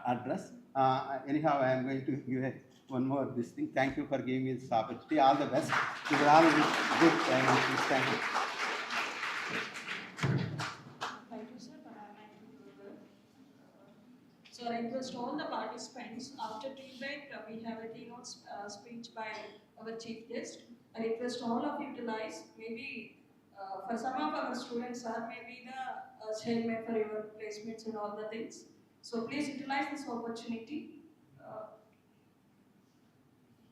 address. Anyhow, I am going to give one more this thing. Thank you for giving me this opportunity. All the best. You will all be good. Thank you. Thank you, sir, for having me. So I request all the participants, after tea break, we have a keynote speech by our chief guest. I request all of you to rise. Maybe for some of our students are maybe the chairman for your placements and all the things. So please utilize this opportunity.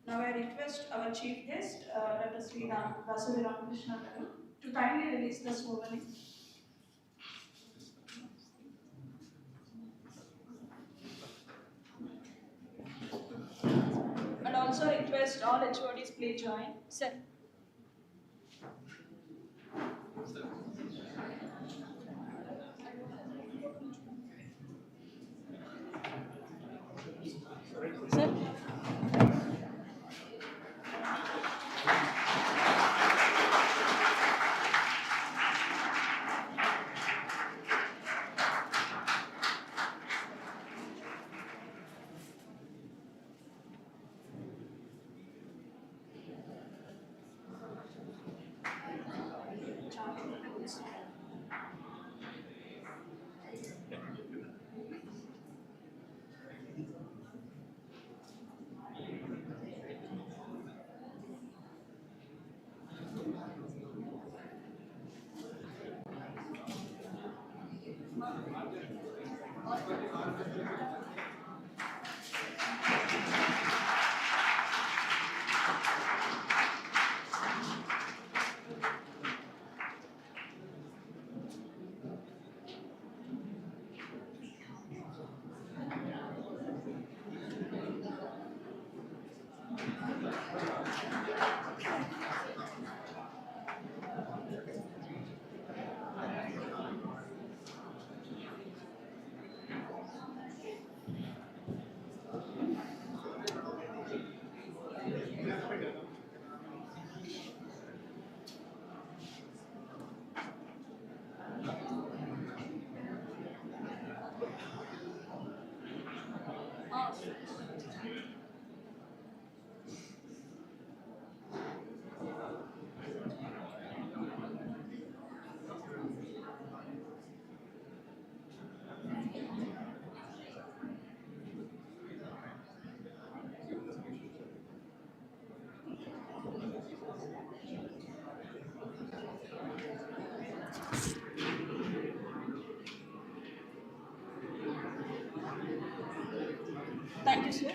Now I request our chief guest, Dr. Sri Dasari Ramakrishna Garu, to kindly release the slogan. And also request all HODs please join. Sir. Sir. Thank you, sir.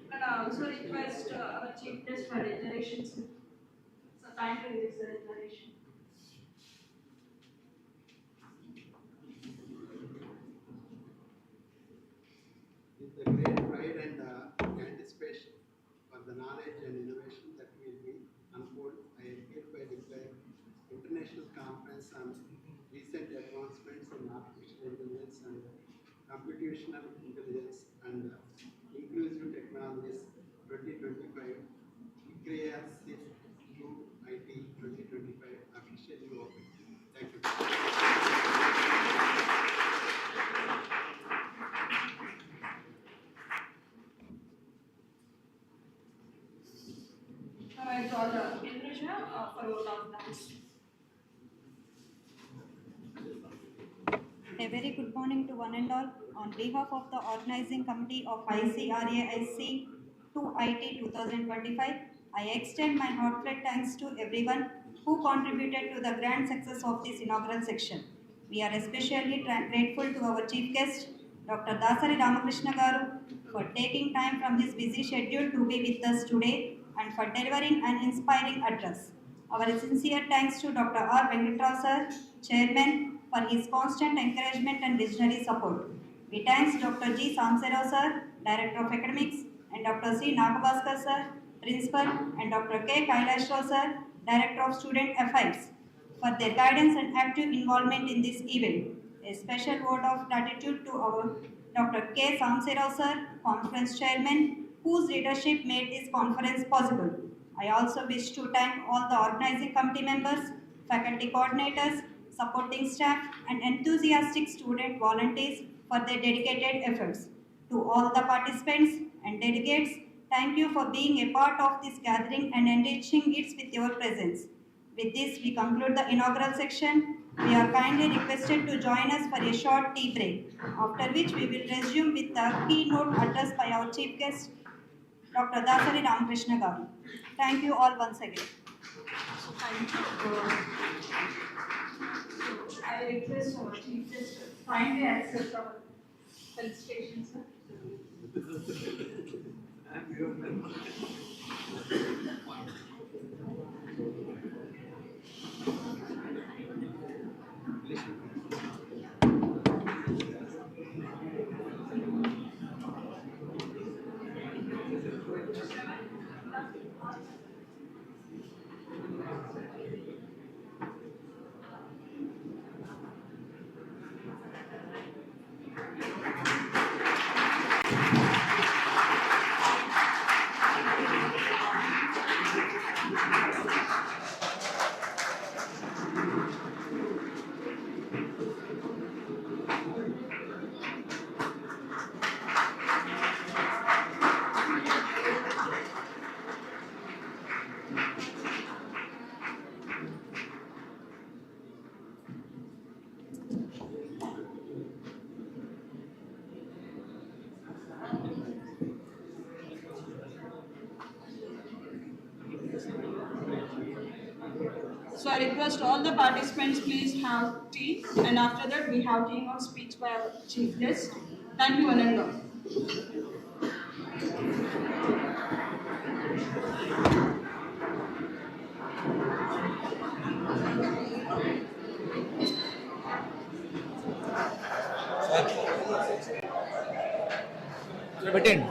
And I also request our chief guest for declaration. So kindly release the declaration. With the great pride and anticipation for the knowledge and innovation that will be unfold, I hereby declare International Conference on Recent Advancements in Artificial Intelligence and Computational Intelligence and Inclusive Technologies 2025, ICRAIC2IT 2025 officially open. Thank you. I draw the Indonesia for roll of dance. A very good morning to one and all. On behalf of the organizing committee of ICRAIC2IT 2025, I extend my heartfelt thanks to everyone who contributed to the grand success of this inaugural section. We are especially grateful to our chief guest, Dr. Dasari Ramakrishna Garu, for taking time from his busy schedule to be with us today and for delivering an inspiring address. Our sincere thanks to Dr. R. Venkatrao sir, Chairman, for his constant encouragement and visionary support. We thank Dr. G. Samsero sir, Director of Academics, and Dr. C. Nagabhaskar sir, Principal, and Dr. K. Kailashwar sir, Director of Student Affairs, for their guidance and active involvement in this event. A special vote of gratitude to our Dr. K. Samsero sir, Conference Chairman, whose leadership made this conference possible. I also wish to thank all the organizing committee members, faculty coordinators, supporting staff, and enthusiastic student volunteers for their dedicated efforts. To all the participants and delegates, thank you for being a part of this gathering and enriching it with your presence. With this, we conclude the inaugural section. We are kindly requested to join us for a short tea break, after which we will resume with the keynote address by our chief guest, Dr. Dasari Ramakrishna Garu. Thank you all once again. So thank you. I request our chief just kindly accept our felicitations, sir. So I request all the participants please have tea, and after that we have keynote speech by our chief guest. Thank you, one and all. Attend.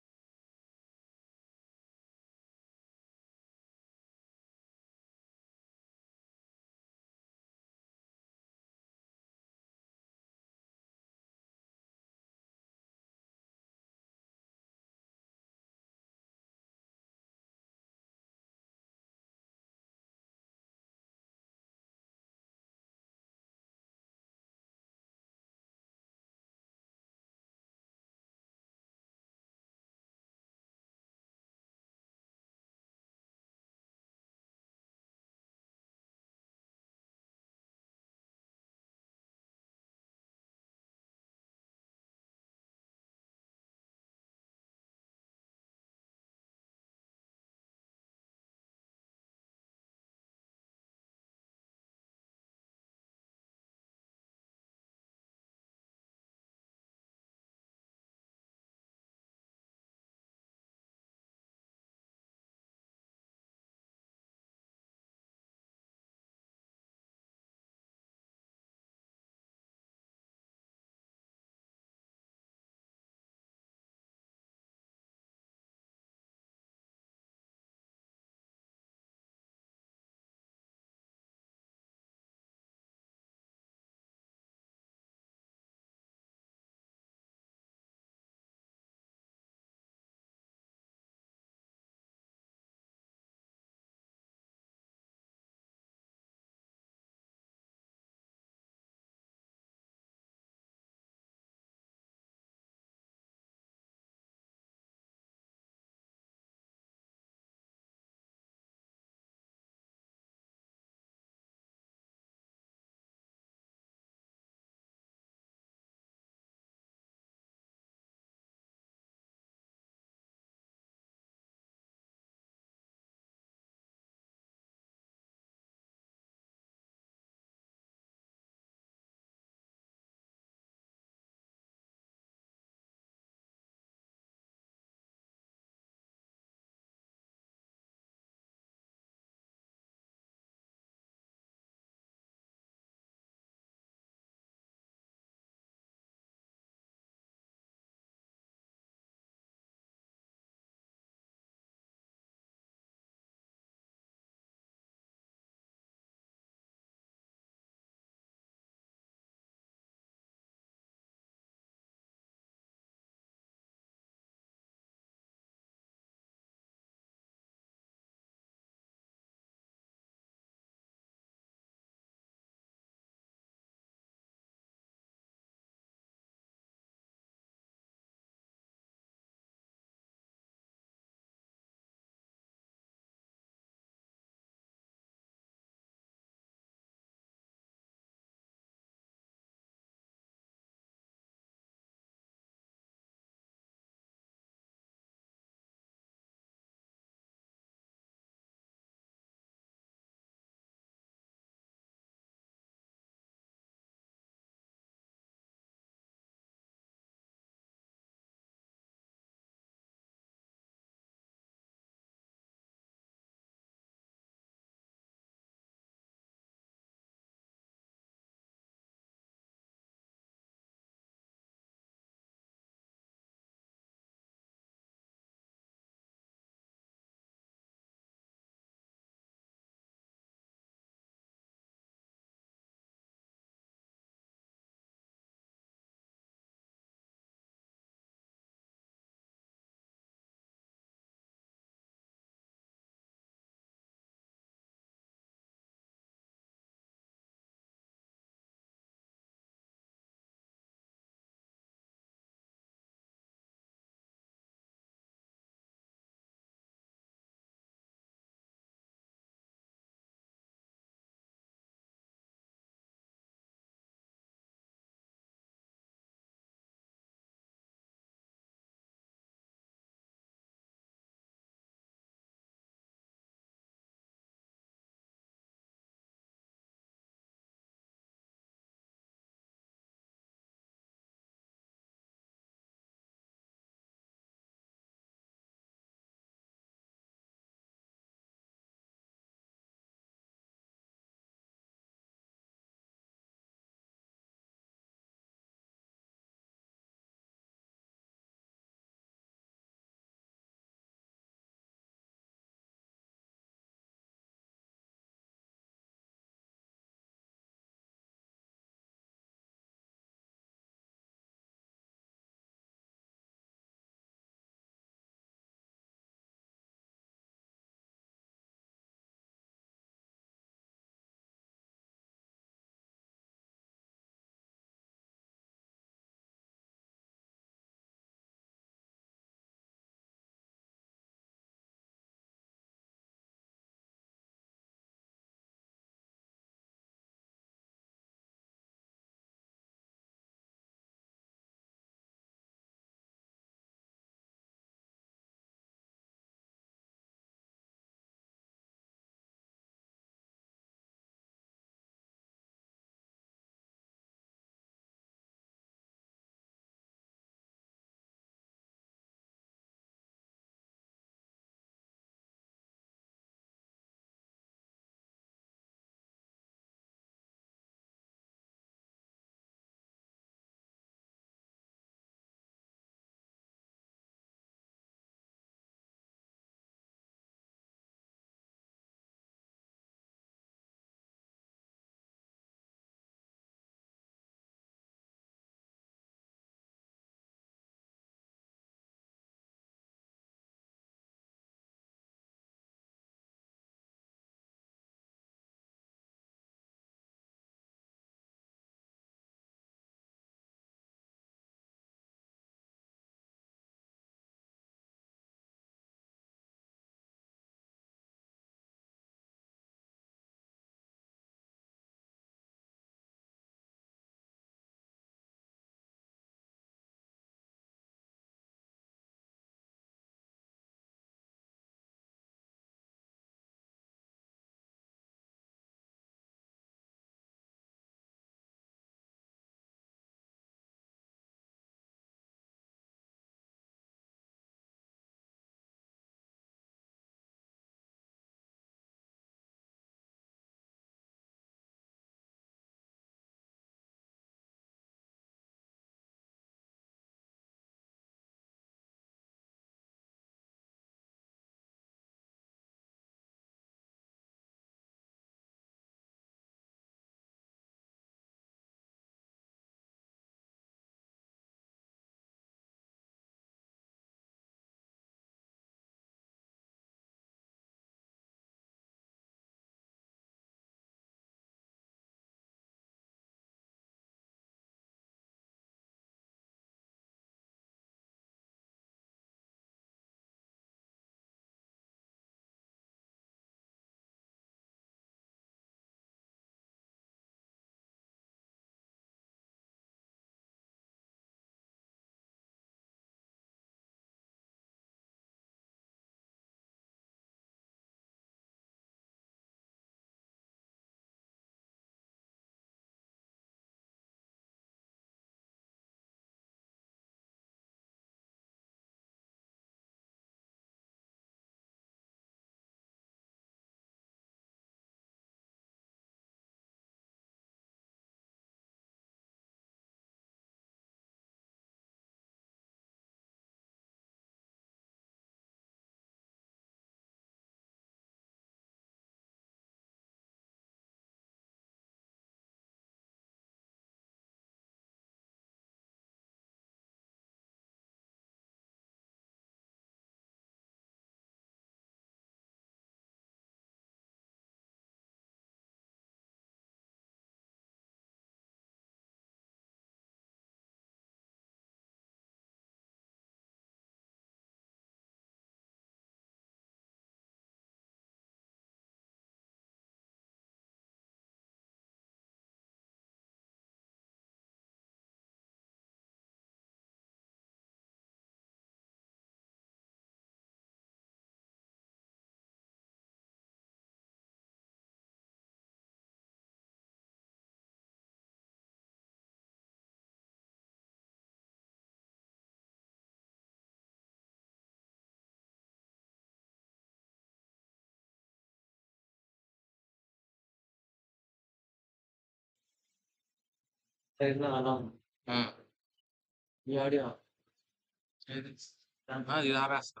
ఇది ఆరేస్తా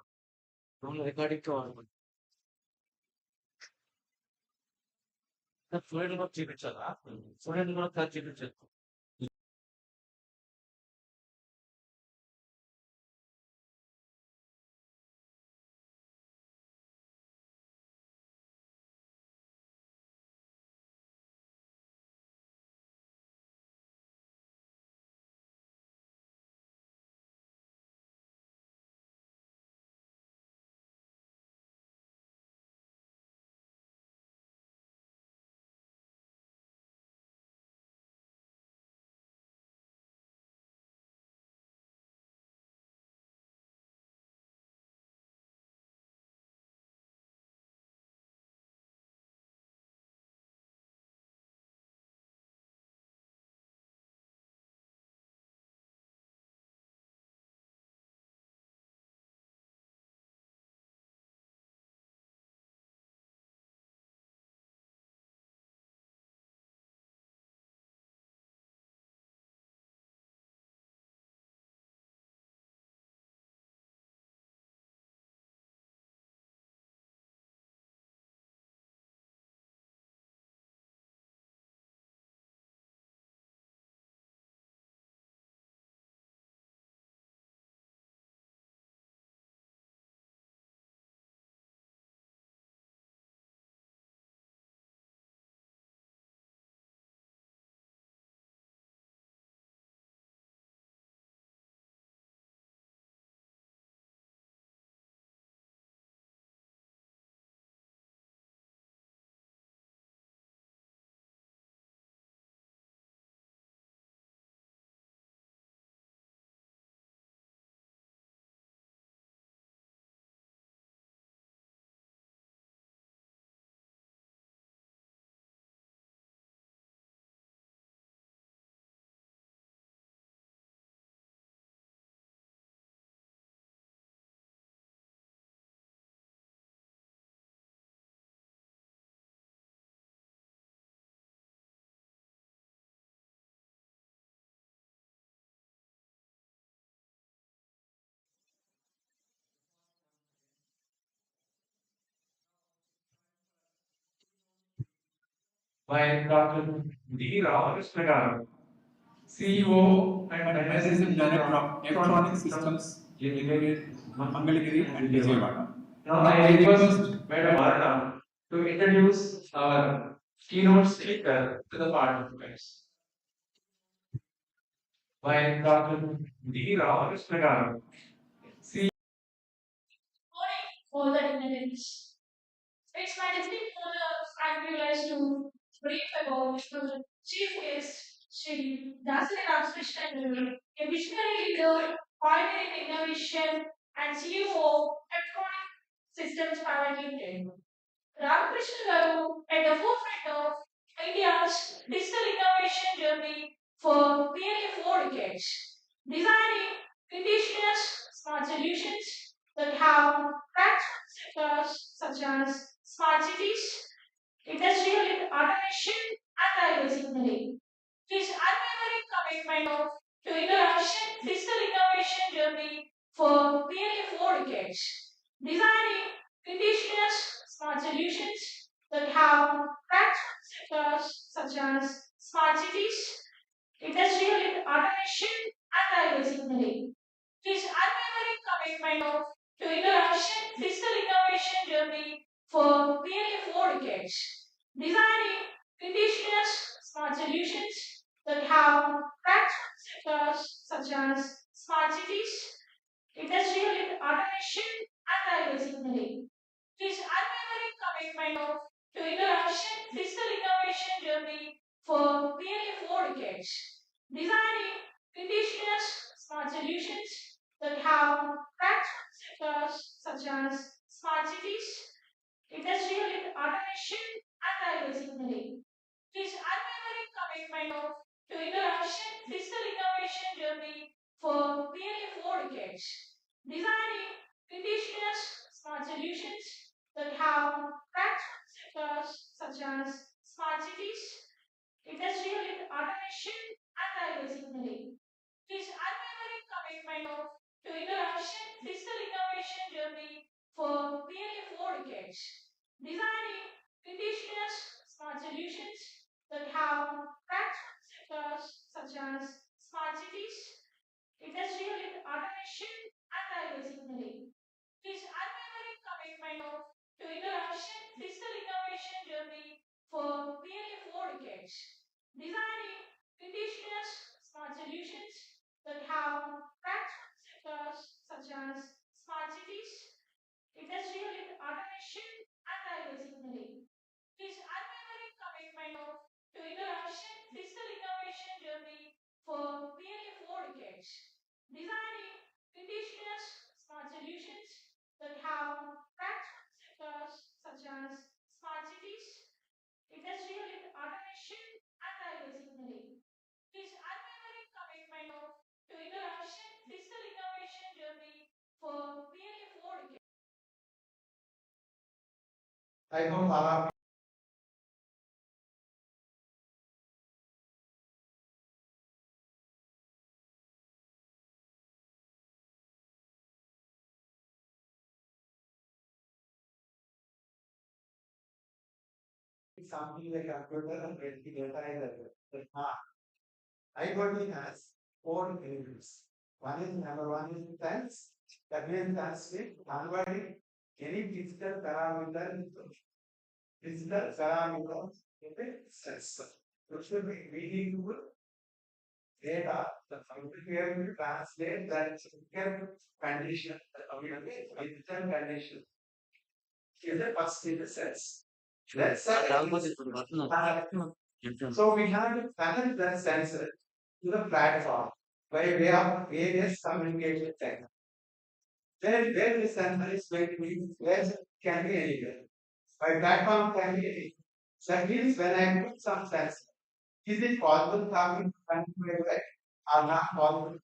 by Dr. D. Ramakrishna, CEO and Managing Director of Electronic Systems Limited, Mangalagiri and Vijayawada. Now I request Madam Varna to introduce our keynote speaker to the participants. By Dr. D. Ramakrishna, CEO. Morning, all the dignitaries. It's my distinct honor and privilege to brief about the chief guest, Sri Dasari Ramakrishnan, a visionary leader, pioneer in innovation, and CEO of Electronic Systems Private Limited. Ramakrishnan Garu at the forefront of India's digital innovation journey for nearly 4 decades, designing indigenous smart solutions that have transformed sectors such as smart cities, industrial automation, and railway signaling. His unwavering commitment to innovation, digital innovation journey for nearly 4 decades, designing indigenous smart solutions that have transformed sectors such as smart cities, industrial automation, and railway signaling. His unwavering commitment to innovation, digital innovation journey for nearly 4 decades, designing indigenous smart solutions that have transformed sectors such as smart cities, industrial automation, and railway signaling. His unwavering commitment to innovation, digital innovation journey for nearly 4 decades, designing indigenous smart solutions that have transformed sectors such as smart cities, industrial automation, and railway signaling. His unwavering commitment to innovation, digital innovation journey for nearly 4 decades, designing indigenous smart solutions that have transformed sectors such as smart cities, industrial automation, and diversity. His unwavering commitment to innovation, digital innovation journey for nearly 4 decades, designing indigenous smart solutions that have transformed sectors such as smart cities, industrial automation, and diversity. His unwavering commitment to innovation, digital innovation journey for nearly 4 decades, designing indigenous smart solutions that have transformed sectors such as smart cities, industrial automation, and diversity. His unwavering commitment to innovation, digital innovation journey for nearly 4 decades, designing indigenous smart solutions that have transformed sectors such as smart cities, industrial automation, and diversity. His unwavering commitment to innovation, digital innovation journey for nearly 4 decades. I hope all of something like a computer and the data is IoT has four elements. One is number one is sense. That means translate converting any digital parameter into sense. It should be meaningful data. The computer will translate that physical condition, digital condition. Is the first in the sense. That's so we have to connect that sensor to the platform by way of various communication techniques. Where the sensor is going to be, where it can be anywhere. My platform can be anywhere. That means when I put some sensor, is it possible for me to configure it or not possible?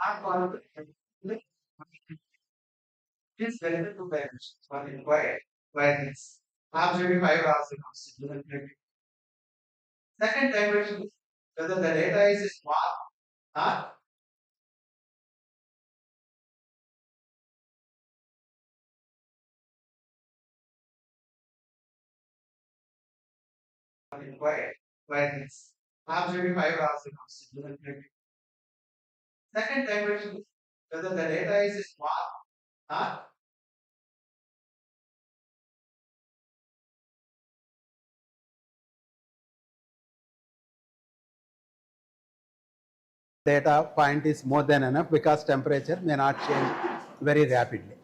Not possible. Please verify two dimensions. One is wireless. Absolutely five hours. Second dimension is whether the data is small or wireless. Absolutely five hours. Second dimension is whether the data is small or data point is more than enough because temperature may not change very rapidly.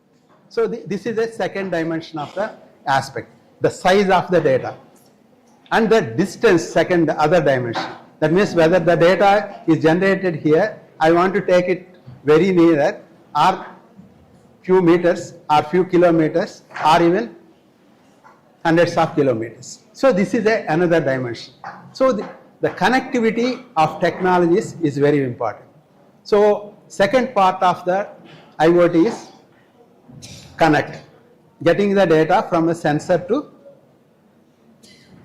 So this is a second dimension of the aspect, the size of the data. And the distance, second other dimension. That means whether the data is generated here, I want to take it very near or few meters or few kilometers or even hundreds of kilometers. So this is another dimension. So the connectivity of technologies is very important. So second part of the IoT is connect, getting the data from a sensor to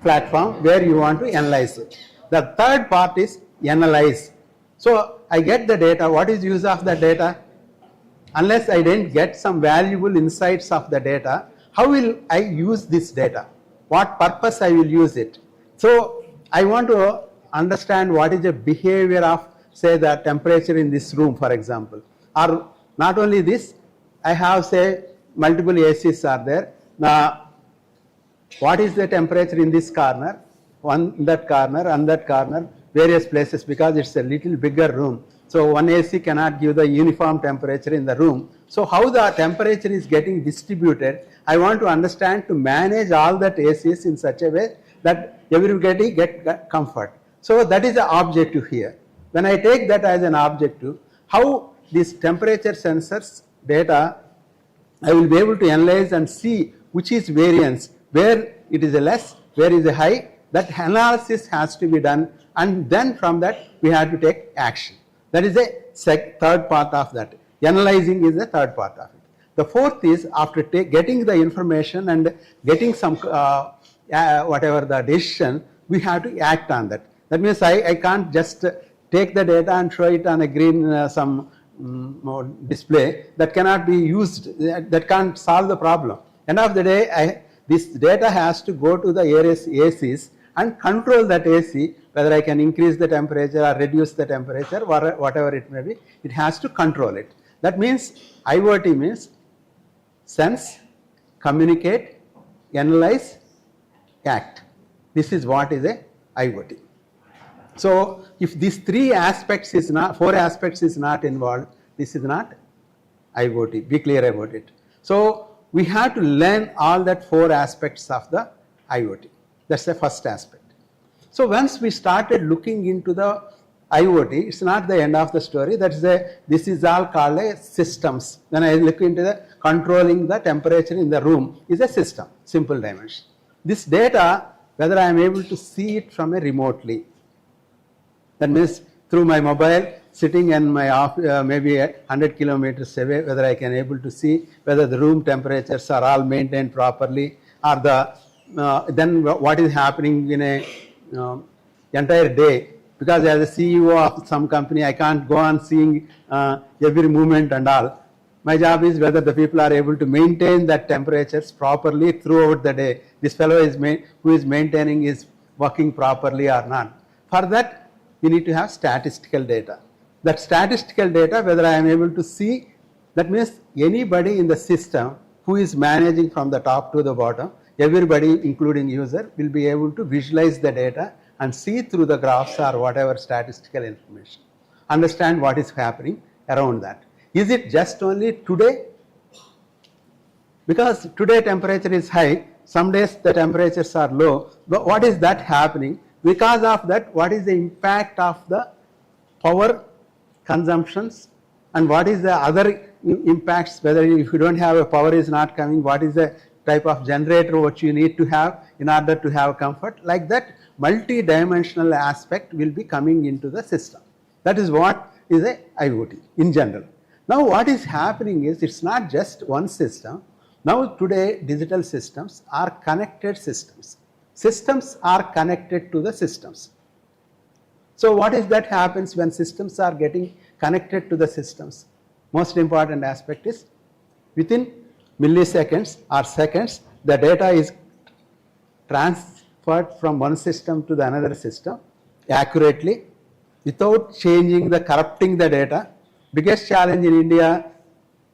platform where you want to analyze it. The third part is analyze. So I get the data. What is use of the data? Unless I didn't get some valuable insights of the data, how will I use this data? What purpose I will use it? So I want to understand what is the behavior of, say, the temperature in this room, for example. Or not only this, I have, say, multiple ACs are there. Now, what is the temperature in this corner, on that corner, various places, because it's a little bigger room. So one AC cannot give the uniform temperature in the room. So how the temperature is getting distributed, I want to understand to manage all that ACs in such a way that everybody get comfort. So that is the objective here. When I take that as an objective, how these temperature sensors data I will be able to analyze and see which is variance, where it is a less, where is a high. That analysis has to be done, and then from that we have to take action. That is a third part of that. Analyzing is the third part of it. The fourth is after getting the information and getting some whatever the decision, we have to act on that. That means I can't just take the data and show it on a green display that cannot be used, that can't solve the problem. End of the day, this data has to go to the ACs and control that AC, whether I can increase the temperature or reduce the temperature, whatever it may be, it has to control it. That means IoT means sense, communicate, analyze, act. This is what is a IoT. So if these four aspects is not involved, this is not IoT. Be clear about it. So we have to learn all that four aspects of the IoT. That's the first aspect. So once we started looking into the IoT, it's not the end of the story. This is all called a systems. When I look into the controlling the temperature in the room is a system, simple dimension. This data, whether I am able to see it from a remotely, that means through my mobile, sitting in my office, maybe 100 kilometers away, whether I can able to see whether the room temperatures are all maintained properly, or then what is happening in a entire day. Because as a CEO of some company, I can't go on seeing every movement and all. My job is whether the people are able to maintain that temperatures properly throughout the day. This fellow who is maintaining is working properly or not. For that, we need to have statistical data. That statistical data, whether I am able to see, that means anybody in the system who is managing from the top to the bottom, everybody including user will be able to visualize the data and see through the graphs or whatever statistical information. Understand what is happening around that. Is it just only today? Because today temperature is high, some days the temperatures are low, but what is that happening? Because of that, what is the impact of the power consumptions and what is the other impacts, whether if you don't have a power is not coming, what is the type of generator what you need to have in order to have comfort. Like that, multi-dimensional aspect will be coming into the system. That is what is a IoT in general. Now what is happening is it's not just one system. Now today digital systems are connected systems. Systems are connected to the systems. So what is that happens when systems are getting connected to the systems? Most important aspect is within milliseconds or seconds, the data is transferred from one system to the another system accurately without changing corrupting the data. Biggest challenge in India,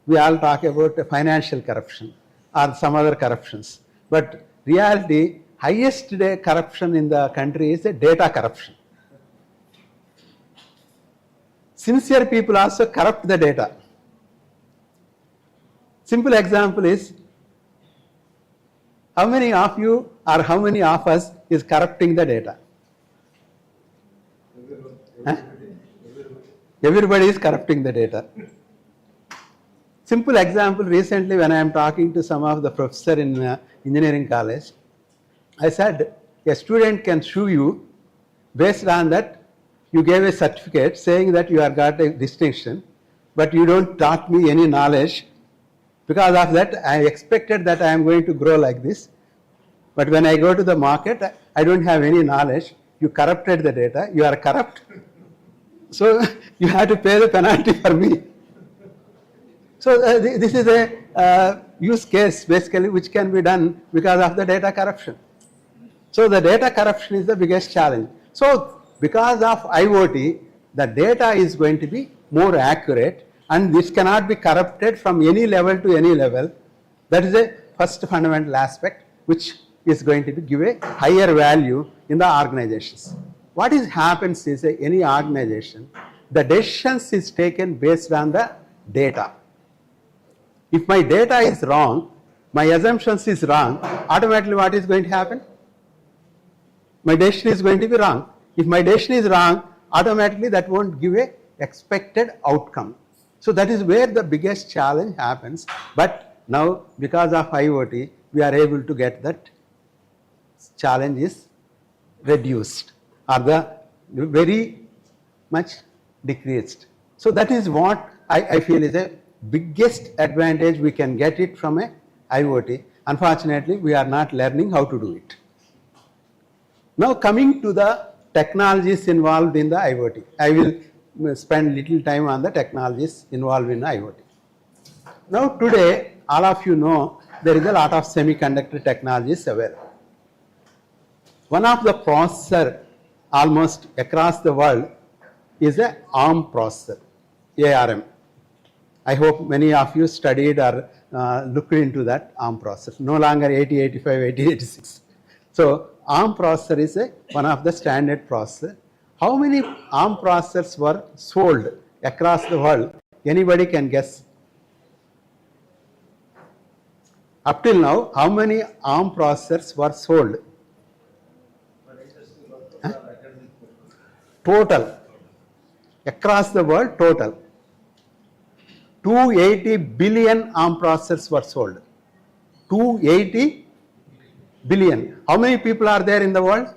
we all talk about financial corruption or some other corruptions. But reality, highest corruption in the country is data corruption. Sincere people also corrupt the data. Simple example is, how many of you or how many of us is corrupting the data? Everybody is corrupting the data. Simple example, recently when I am talking to some of the professor in engineering college, I said, a student can sue you based on that you gave a certificate saying that you have got a distinction, but you don't taught me any knowledge. Because of that, I expected that I am going to grow like this. But when I go to the market, I don't have any knowledge. You corrupted the data. You are corrupt. So you have to pay the penalty for me. So this is a use case basically which can be done because of the data corruption. So the data corruption is the biggest challenge. So because of IoT, the data is going to be more accurate and this cannot be corrupted from any level to any level. That is the first fundamental aspect which is going to give a higher value in the organizations. What happens is any organization, the decisions is taken based on the data. If my data is wrong, my assumptions is wrong, automatically what is going to happen? My decision is going to be wrong. If my decision is wrong, automatically that won't give a expected outcome. So that is where the biggest challenge happens. But now because of IoT, we are able to get that challenge is reduced or the very much decreased. So that is what I feel is a biggest advantage we can get it from a IoT. Unfortunately, we are not learning how to do it. Now coming to the technologies involved in the IoT. I will spend little time on the technologies involved in IoT. Now today, all of you know there is a lot of semiconductor technologies available. One of the processor almost across the world is a ARM processor, ARM. I hope many of you studied or looked into that ARM processor. No longer 8085, 8086. So ARM processor is one of the standard processor. How many ARM processors were sold across the world? Anybody can guess? Up till now, how many ARM processors were sold? Huh? Total. Across the world, total. 280 billion ARM processors were sold. 280 billion. How many people are there in the world?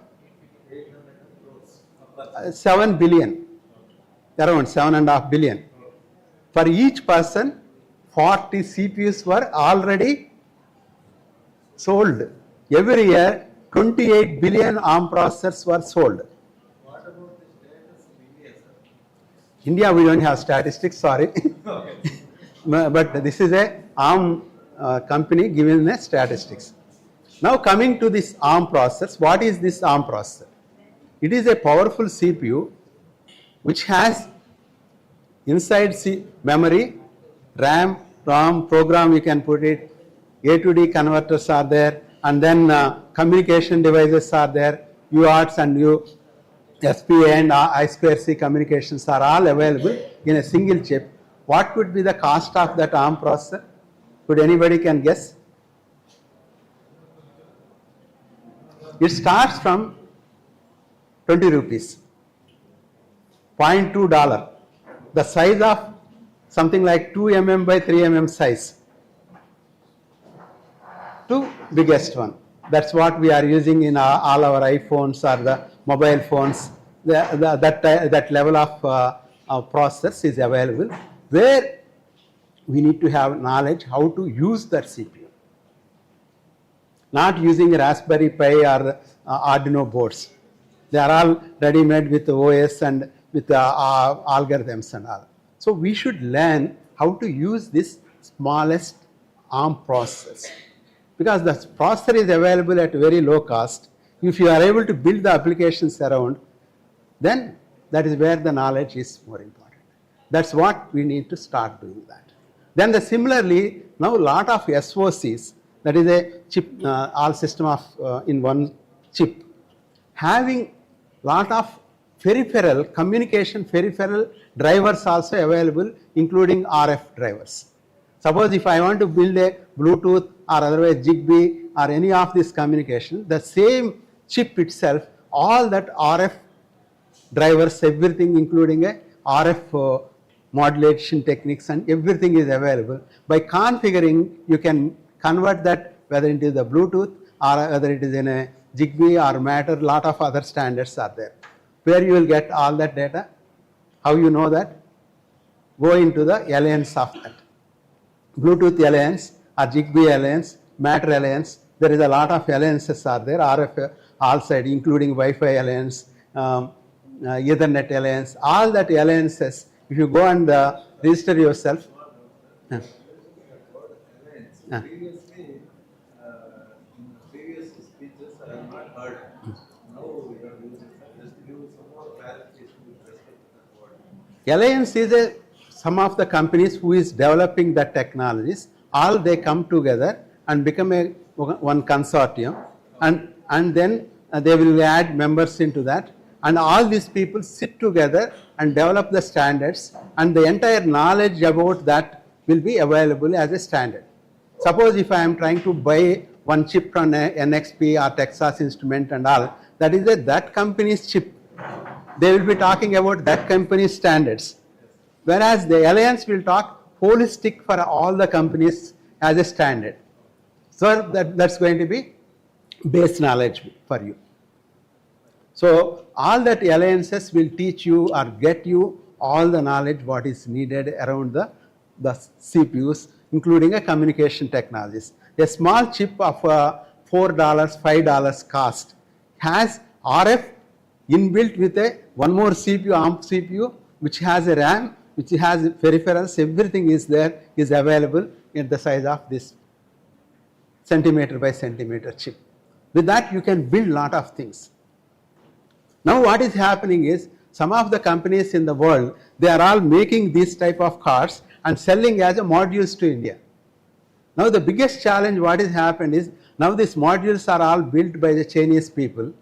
7 billion. Around 7.5 billion. For each person, 40 CPUs were already sold. Every year, 28 billion ARM processors were sold. What about the status in India, sir? India, we don't have statistics, sorry. But this is a ARM company giving the statistics. Now coming to this ARM processor, what is this ARM processor? It is a powerful CPU which has inside memory, RAM, ROM, program you can put it, A to D converters are there, and then communication devices are there, UARTs and SPA and I2IT communications are all available in a single chip. What could be the cost of that ARM processor? Could anybody can guess? It starts from 20 rupees, $0.2. The size of something like 2 mm by 3 mm size to biggest one. That's what we are using in all our iPhones or the mobile phones. That level of processors is available, where we need to have knowledge how to use that CPU. Not using Raspberry Pi or Arduino boards. They are all ready-made with OS and with algorithms and all. So we should learn how to use this smallest ARM processors. Because the processor is available at very low cost. If you are able to build the applications around, then that is where the knowledge is more important. That's what we need to start doing that. Then similarly, now a lot of SOCs, that is a chip, all system of in one chip, having lot of peripheral, communication peripheral drivers also available, including RF drivers. Suppose if I want to build a Bluetooth or otherwise Zigbee or any of this communication, the same chip itself, all that RF drivers, everything including a RF modulation techniques and everything is available. By configuring, you can convert that whether it is the Bluetooth or whether it is in a Zigbee or Matter, lot of other standards are there. Where you will get all that data? How you know that? Go into the alliance of that. Bluetooth alliance or Zigbee alliance, Matter alliance, there is a lot of alliances are there, RF all side, including Wi-Fi alliance, Ethernet alliance, all that alliances. If you go and register yourself. Previously, in previous speeches, I have not heard. Now we are using it. Just give some more clarification with respect to that word. Alliance is some of the companies who is developing the technologies. All they come together and become one consortium, and then they will add members into that, and all these people sit together and develop the standards, and the entire knowledge about that will be available as a standard. Suppose if I am trying to buy one chip from NXP or Texas Instrument and all, that is that company's chip. They will be talking about that company's standards. Whereas the alliance will talk holistic for all the companies as a standard. So that's going to be base knowledge for you. So all that alliances will teach you or get you all the knowledge what is needed around the the CPUs, including a communication technologies. A small chip of $4, $5 cost has RF inbuilt with a one more CPU, ARM CPU, which has a RAM, which has peripherals, everything is there, is available in the size of this centimeter by centimeter chip. With that, you can build lot of things. Now what is happening is, some of the companies in the world, they are all making these type of cards and selling as a modules to India. Now the biggest challenge what has happened is, now these modules are all built by the Chinese people.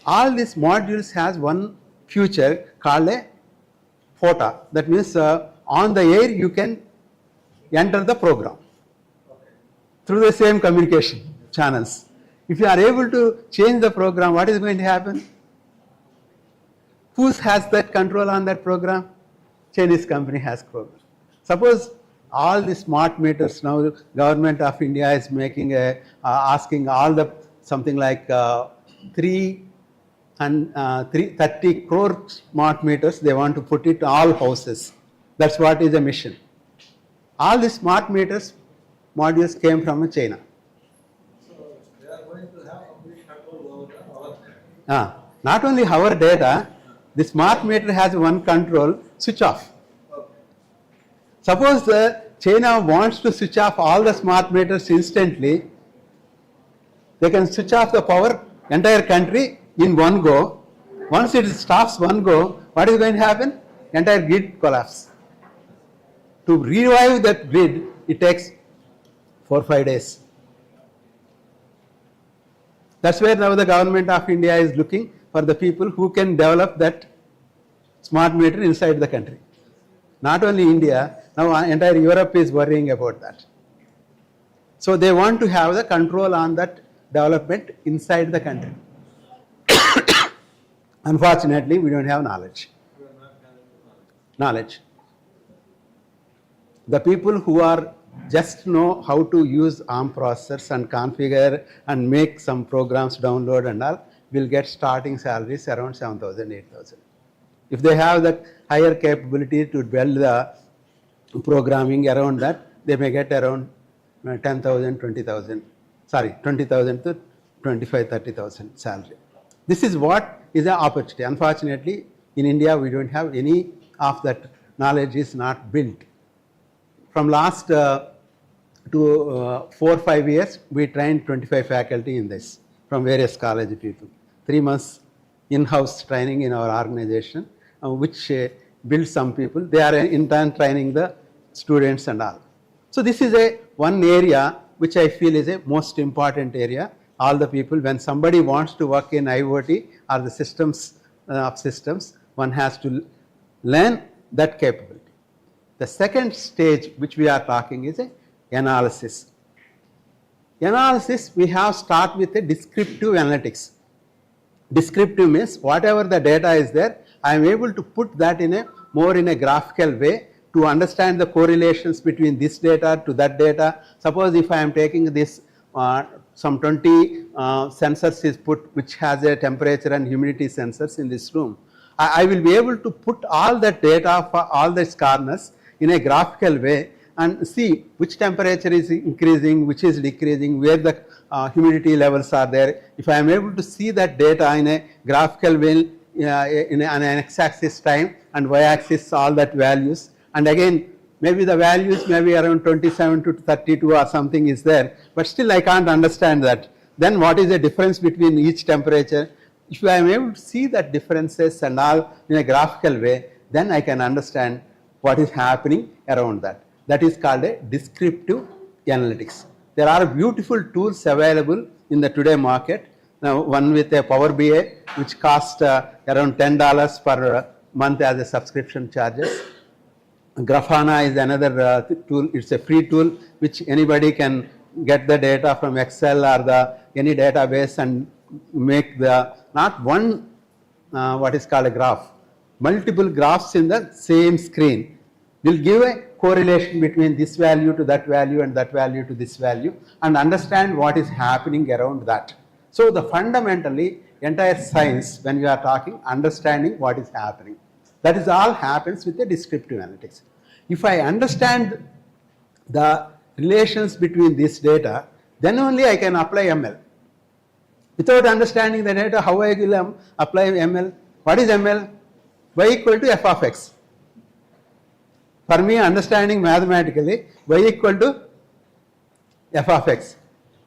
All these modules has one feature called a FOTA. That means on the air you can enter the program through the same communication channels. If you are able to change the program, what is going to happen? Who has that control on that program? Chinese company has program. Suppose all the smart meters now, government of India is making asking all the something like 30 crore smart meters. They want to put it all houses. That's what is the mission. All the smart meters modules came from China. So they are going to have complete control over our data. Not only our data, the smart meter has one control, switch off. Okay. Suppose China wants to switch off all the smart meters instantly, they can switch off the power entire country in one go. Once it stops one go, what is going to happen? Entire grid collapse. To revive that grid, it takes 4 or 5 days. That's where now the government of India is looking for the people who can develop that smart meter inside the country. Not only India, now entire Europe is worrying about that. So they want to have the control on that development inside the country. Unfortunately, we don't have knowledge. We are not having knowledge. The people who are just know how to use ARM processors and configure and make some programs download and all will get starting salaries around 7,000, 8,000. If they have the higher capability to build the programming around that, they may get around 10,000, 20,000, sorry, 20,000 to 25, 30,000 salary. This is what is an opportunity. Unfortunately, in India, we don't have any of that knowledge is not built. From last 4 or 5 years, we trained 25 faculty in this from various college people. 3 months in-house training in our organization, which builds some people. They are in turn training the students and all. So this is one area which I feel is a most important area. All the people, when somebody wants to work in IoT or the systems of systems, one has to learn that capability. The second stage which we are talking is analysis. Analysis, we have start with a descriptive analytics. Descriptive means whatever the data is there, I am able to put that in a more in a graphical way to understand the correlations between this data to that data. Suppose if I am taking this some 20 sensors is put which has a temperature and humidity sensors in this room. I will be able to put all that data for all these corners in a graphical way and see which temperature is increasing, which is decreasing, where the humidity levels are there. If I am able to see that data in a graphical way in an x-axis time and y-axis all that values, and again maybe the values may be around 27 to 32 or something is there, but still I can't understand that. Then what is the difference between each temperature? If I am able to see that differences and all in a graphical way, then I can understand what is happening around that. That is called a descriptive analytics. There are beautiful tools available in the today market. Now one with a Power BI which costs around $10 per month as a subscription charges. Grafana is another tool. It's a free tool which anybody can get the data from Excel or any database and make the not one what is called a graph, multiple graphs in the same screen will give a correlation between this value to that value and that value to this value and understand what is happening around that. So the fundamentally entire science, when we are talking understanding what is happening, that is all happens with the descriptive analytics. If I understand the relations between this data, then only I can apply ML. Without understanding the data, how I will apply ML? What is ML? Y equal to f of x. For me, understanding mathematically, y equal to f of x.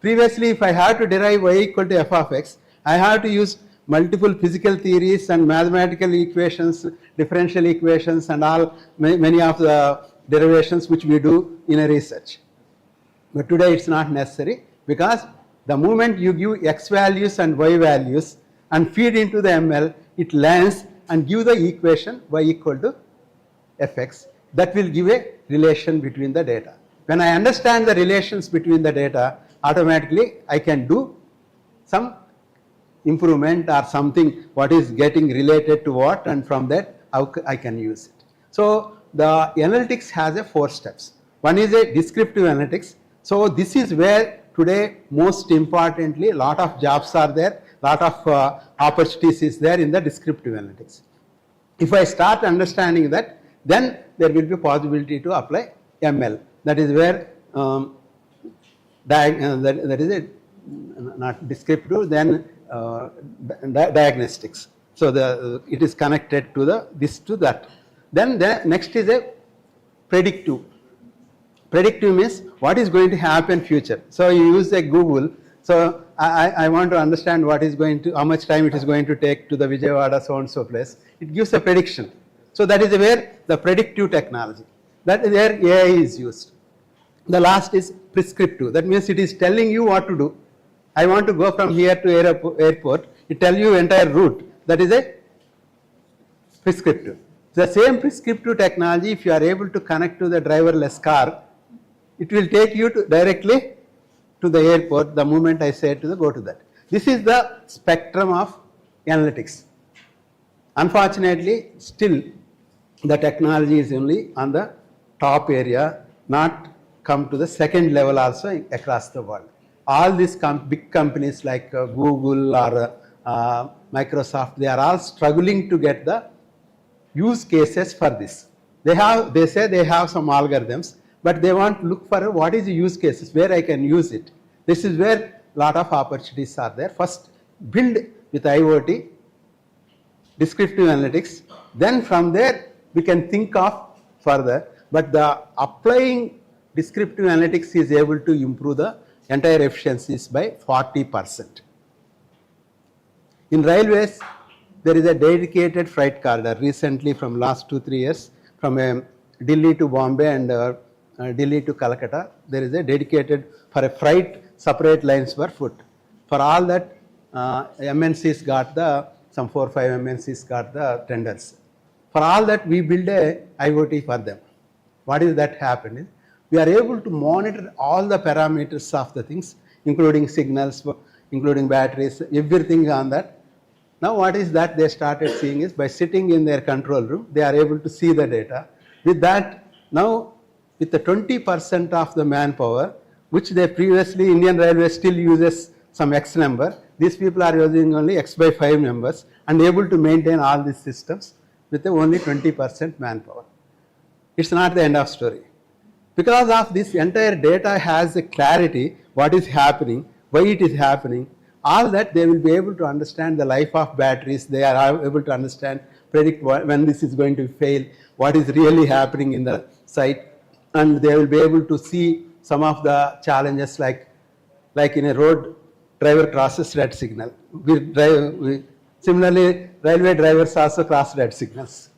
Previously, if I had to derive y equal to f of x, I have to use multiple physical theories and mathematical equations, differential equations, and all many of the derivations which we do in a research. But today it's not necessary, because the moment you give x values and y values and feed into the ML, it learns and give the equation y equal to fx. That will give a relation between the data. When I understand the relations between the data, automatically I can do some improvement or something what is getting related to what, and from that how I can use it. So the analytics has a 4 steps. One is a descriptive analytics. So this is where today most importantly a lot of jobs are there, lot of opportunities is there in the descriptive analytics. If I start understanding that, then there will be possibility to apply ML. That is where that is a not descriptive, then diagnostics. So it is connected to the this to that. Then the next is a predictive. Predictive means what is going to happen future. So you use a Google. So I want to understand what is going to, how much time it is going to take to the Vijayawada so and so place. It gives a prediction. So that is where the predictive technology. That is where AI is used. The last is prescriptive. That means it is telling you what to do. I want to go from here to airport. It tells you entire route. That is a prescriptive. The same prescriptive technology, if you are able to connect to the driverless car, it will take you directly to the airport the moment I say to go to that. This is the spectrum of analytics. Unfortunately, still the technology is only on the top area, not come to the second level also across the world. All these big companies like Google or Microsoft, they are all struggling to get the use cases for this. They say they have some algorithms, but they want to look for what is the use cases, where I can use it. This is where a lot of opportunities are there. First, build with IoT, descriptive analytics. Then from there, we can think of further. But the applying descriptive analytics is able to improve the entire efficiencies by 40%. In railways, there is a dedicated freight corridor recently from last 2-3 years from Delhi to Bombay and Delhi to Calcutta. There is a dedicated for a freight separate lines per foot. For all that, MNCs got some 4 or 5 MNCs got the tenders. For all that, we build a IoT for them. What is that happening? We are able to monitor all the parameters of the things, including signals, including batteries, everything on that. Now what is that they started seeing is by sitting in their control room, they are able to see the data. With that, now with the 20% of the manpower, which they previously, Indian Railways still uses some X number, these people are using only X by 5 numbers and able to maintain all these systems with only 20% manpower. It's not the end of story. Because of this entire data has a clarity, what is happening, why it is happening, all that they will be able to understand the life of batteries, they are able to understand, predict when this is going to fail, what is really happening in the site, and they will be able to see some of the challenges like in a road, driver crosses red signal. Similarly, railway drivers also cross red signals.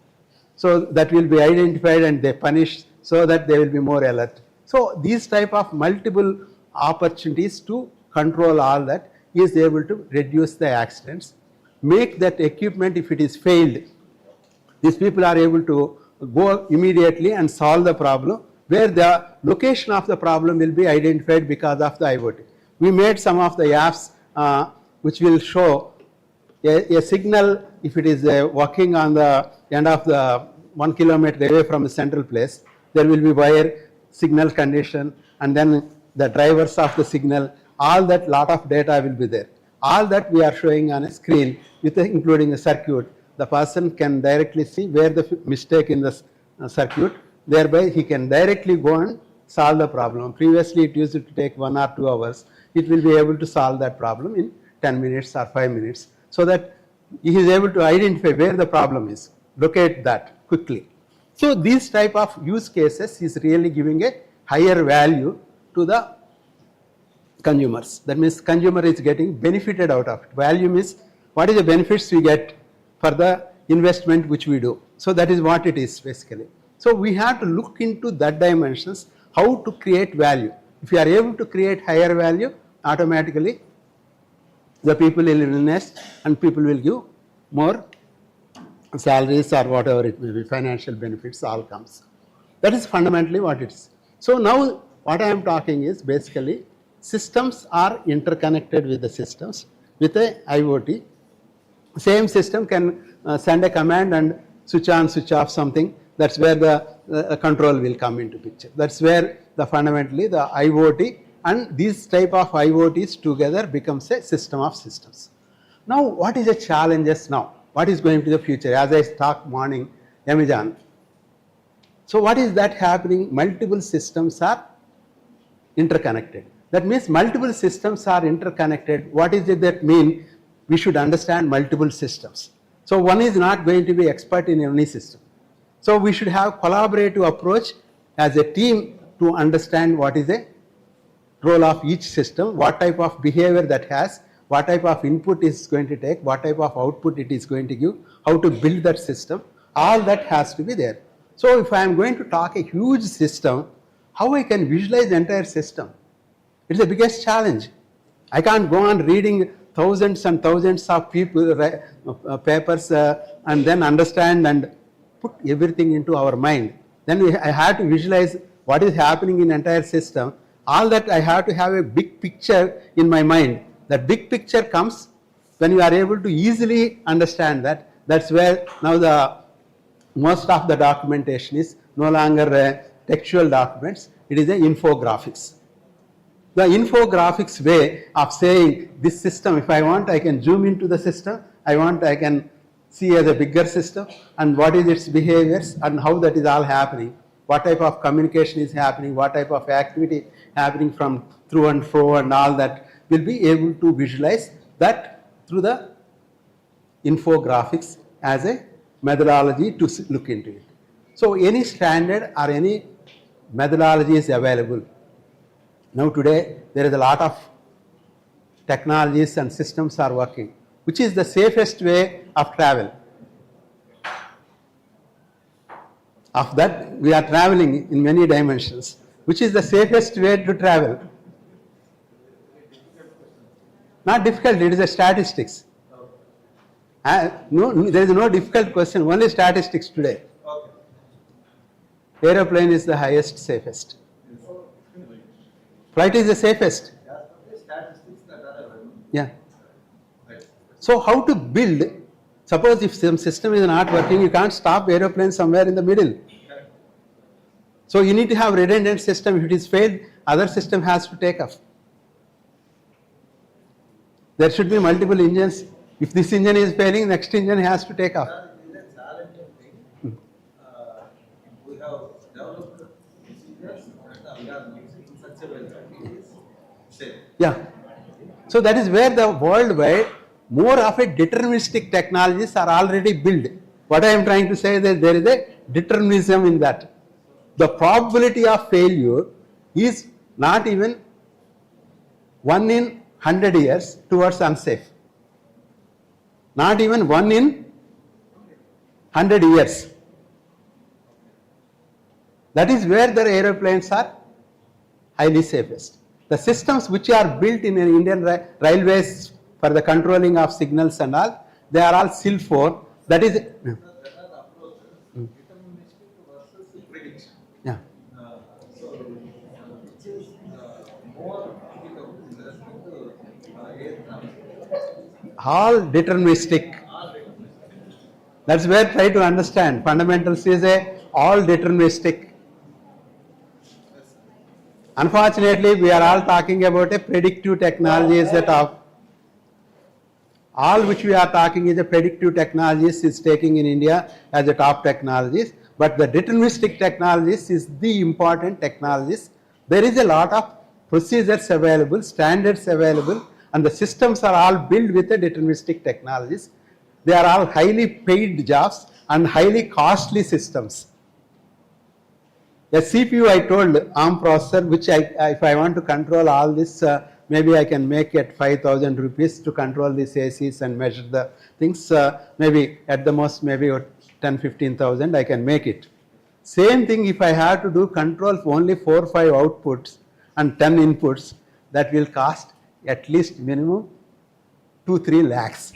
So that will be identified and they punish so that they will be more alert. So these type of multiple opportunities to control all that is able to reduce the accidents, make that equipment if it is failed, these people are able to go immediately and solve the problem where the location of the problem will be identified because of the IoT. We made some of the apps which will show a signal if it is walking on the end of the 1 kilometer away from the central place, there will be wire signal condition and then the drivers of the signal, all that lot of data will be there. All that we are showing on a screen with including a circuit. The person can directly see where the mistake in the circuit, Thereby he can directly go and solve the problem. Previously it used to take 1 or 2 hours. It will be able to solve that problem in 10 minutes or 5 minutes, so that he is able to identify where the problem is, locate that quickly. So these type of use cases is really giving a higher value to the consumers. That means consumer is getting benefited out of it. Value means what is the benefits we get for the investment which we do. So that is what it is basically. So we have to look into that dimensions, how to create value. If you are able to create higher value, automatically the people will invest and people will give more salaries or whatever it may be, financial benefits all comes. That is fundamentally what it is. So now what I am talking is basically systems are interconnected with the systems with a IoT. Same system can send a command and switch on, switch off something. That's where the control will come into picture. That's where the fundamentally the IoT and these type of IoTs together becomes a system of systems. Now what is the challenges now? What is going to the future? As I talked morning, Amazon. So what is that happening? Multiple systems are interconnected. That means multiple systems are interconnected. What is it that mean? We should understand multiple systems. So one is not going to be expert in any system. So we should have collaborative approach as a team to understand what is the role of each system, what type of behavior that has, what type of input is going to take, what type of output it is going to give, how to build that system, all that has to be there. So if I am going to talk a huge system, how I can visualize the entire system? It's the biggest challenge. I can't go on reading thousands and thousands of people papers and then understand and put everything into our mind. Then I have to visualize what is happening in entire system. All that I have to have a big picture in my mind. That big picture comes when you are able to easily understand that. That's where now the most of the documentation is no longer textual documents. It is a infographics. The infographics way of saying this system, if I want, I can zoom into the system. I want, I can see as a bigger system and what is its behaviors and how that is all happening. What type of communication is happening, what type of activity happening from through and fro and all that, will be able to visualize that through the infographics as a methodology to look into it. So any standard or any methodology is available. Now today there is a lot of technologies and systems are working. Which is the safest way of travel? Of that we are traveling in many dimensions. Which is the safest way to travel? Not difficult, it is a statistics. No, there is no difficult question, only statistics today. Aeroplane is the highest, safest. Flight is the safest. Yeah. So how to build? Suppose if some system is not working, you can't stop aeroplane somewhere in the middle. So you need to have redundant system. If it is failed, other system has to take off. There should be multiple engines. If this engine is failing, next engine has to take off. It is a challenging thing. We have developed procedures and we are using in such a way that it is safe. Yeah. So that is where the worldwide more of a deterministic technologies are already built. What I am trying to say is that there is a determinism in that. The probability of failure is not even 1 in 100 years towards unsafe. Not even 1 in 100 years. That is where the aeroplanes are highly safest. The systems which are built in Indian railways for the controlling of signals and all, they are all SIL4. That is. There are approaches, deterministic versus prediction. Yeah. So, which is more applicable in respect to air transport? All deterministic. That's where try to understand. Fundamentals is a all deterministic. Unfortunately, we are all talking about a predictive technology is the top. All which we are talking is a predictive technologies is taking in India as a top technologies. But the deterministic technologies is the important technologies. There is a lot of procedures available, standards available, and the systems are all built with the deterministic technologies. They are all highly paid jobs and highly costly systems. A CPU, I told, ARM processor, which if I want to control all this, maybe I can make it 5,000 rupees to control these ACs and measure the things. Maybe at the most, maybe 10-15,000, I can make it. Same thing if I have to do control for only 4 or 5 outputs and 10 inputs, that will cost at least minimum 2-3 lakhs.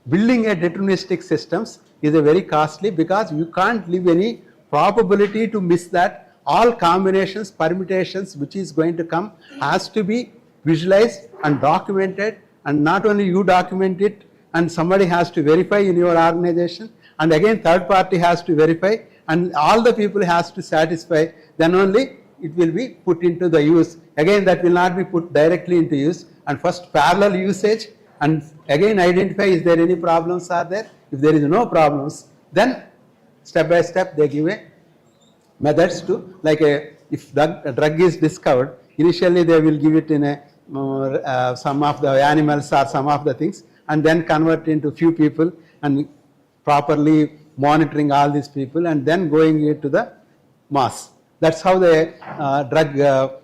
Building a deterministic systems is a very costly, because you can't leave any probability to miss that. All combinations, permutations which is going to come has to be visualized and documented, and not only you document it, and somebody has to verify in your organization, and again third party has to verify, and all the people has to satisfy, then only it will be put into the use. Again, that will not be put directly into use, and first parallel usage, and again identify is there any problems are there. If there is no problems, then step by step they give a methods to, like if a drug is discovered, initially they will give it in a some of the animals or some of the things, and then convert into few people and properly monitoring all these people, and then going into the mass. That's how the drug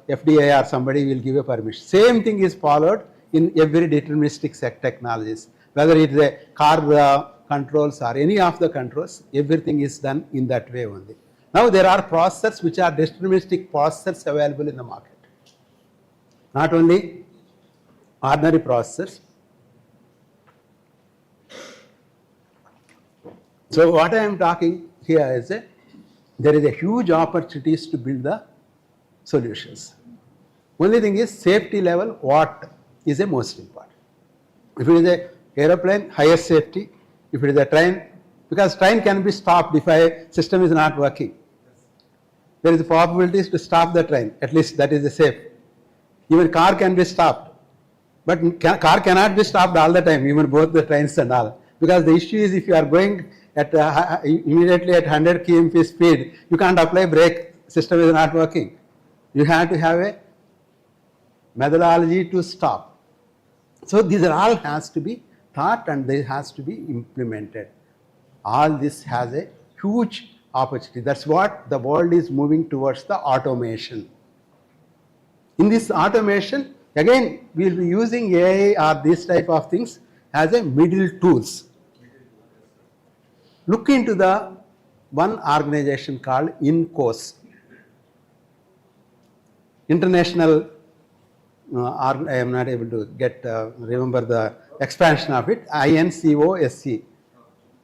FDA or somebody will give a permission. Same thing is followed in every deterministic technologies, whether it is a car controls or any of the controls, everything is done in that way only. Now there are processors which are deterministic processors available in the market. Not only ordinary processors. So what I am talking here is there is a huge opportunities to build the solutions. Only thing is safety level, what is the most important. If it is a aeroplane, higher safety. If it is a train, because train can be stopped if a system is not working. There is a probability to stop the train, at least that is a safe. Even car can be stopped, but car cannot be stopped all the time, even both the trains and all. Because the issue is, if you are going at immediately at 100 km speed, you can't apply brake, system is not working. You have to have a methodology to stop. So these are all has to be thought, and they has to be implemented. All this has a huge opportunity. That's what the world is moving towards, the automation. In this automation, again, we will be using AI or these type of things as a middle tools. Look into the one organization called INCOS, International, I am not able to get remember the expansion of it, INCOSC,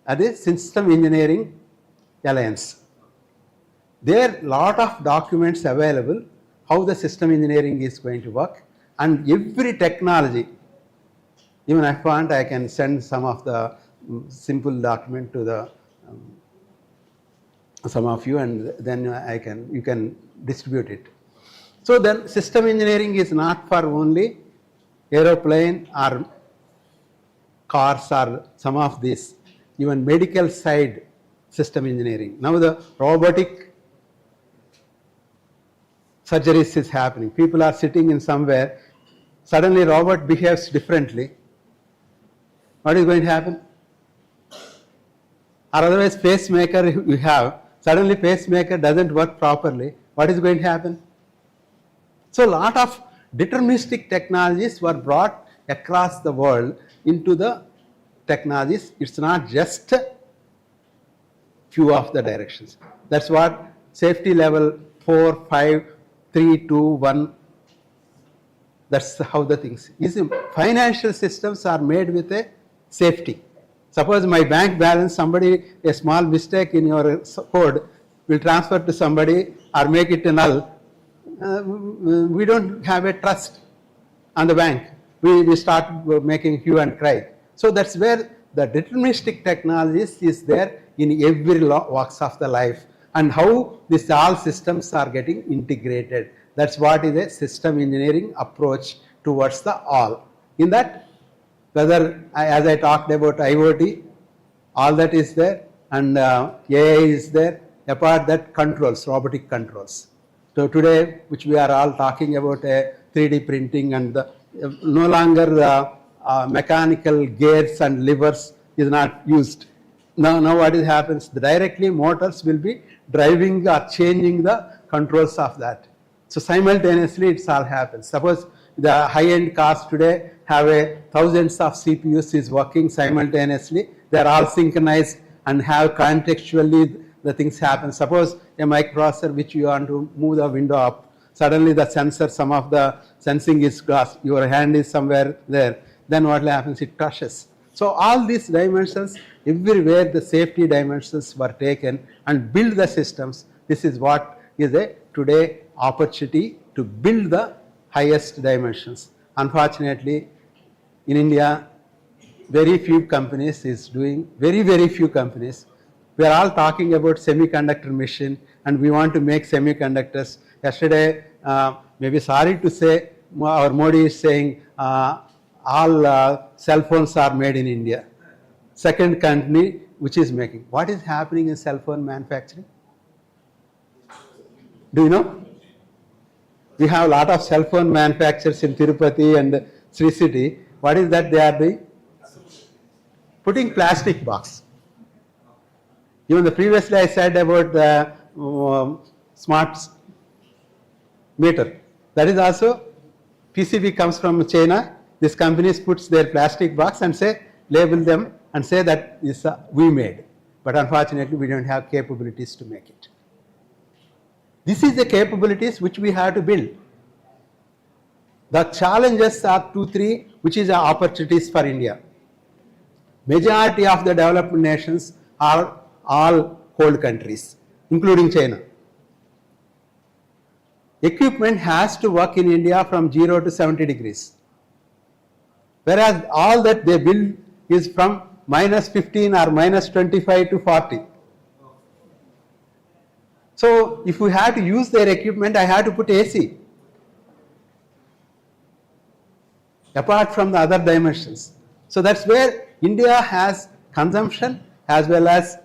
that is System Engineering Alliance. There are lot of documents available how the system engineering is going to work, and every technology. Even if I want, I can send some of the simple document to the some of you, and then you can distribute it. So then system engineering is not for only aeroplane or cars or some of this, even medical side system engineering. Now the robotic surgeries is happening. People are sitting in somewhere, suddenly robot behaves differently. What is going to happen? Or otherwise pacemaker you have, suddenly pacemaker doesn't work properly. What is going to happen? So a lot of deterministic technologies were brought across the world into the technologies. It's not just few of the directions. That's what safety level 4, 5, 3, 2, 1. That's how the things is. Financial systems are made with a safety. Suppose my bank balance, somebody, a small mistake in your code will transfer to somebody or make it a null. We don't have a trust on the bank. We start making hue and cry. So that's where the deterministic technologies is there in every walks of the life, and how these all systems are getting integrated. That's what is a system engineering approach towards the all. In that, whether as I talked about IoT, all that is there, and AI is there. Apart that, controls, robotic controls. So today, which we are all talking about 3D printing and no longer mechanical gears and levers is not used. Now what happens? Directly motors will be driving or changing the controls of that. So simultaneously it all happens. Suppose the high-end cars today have thousands of CPUs is working simultaneously. They are all synchronized and have contextually the things happen. Suppose a microprocessor which you want to move the window up, suddenly the sensor, some of the sensing is glass, your hand is somewhere there, then what happens? It touches. So all these dimensions, everywhere the safety dimensions were taken and build the systems. This is what is a today opportunity to build the highest dimensions. Unfortunately, in India, very few companies is doing, very few companies. We are all talking about semiconductor machine and we want to make semiconductors. Yesterday, maybe sorry to say, our Modi is saying all cell phones are made in India. Second country which is making. What is happening in cell phone manufacturing? Do you know? We have a lot of cell phone manufacturers in Tirupati and Sri City. What is that they are doing? Putting plastic box. Even the previously I said about the smart meter. That is also PCB comes from China. This companies puts their plastic box and say, label them and say that is we made. But unfortunately we don't have capabilities to make it. This is the capabilities which we have to build. The challenges are 2, 3, which is the opportunities for India. Majority of the developed nations are all cold countries, including China. Equipment has to work in India from 0 to 70 degrees. Whereas all that they build is from -15 or -25 to 40. So if we have to use their equipment, I have to put AC. Apart from the other dimensions. So that's where India has consumption as well as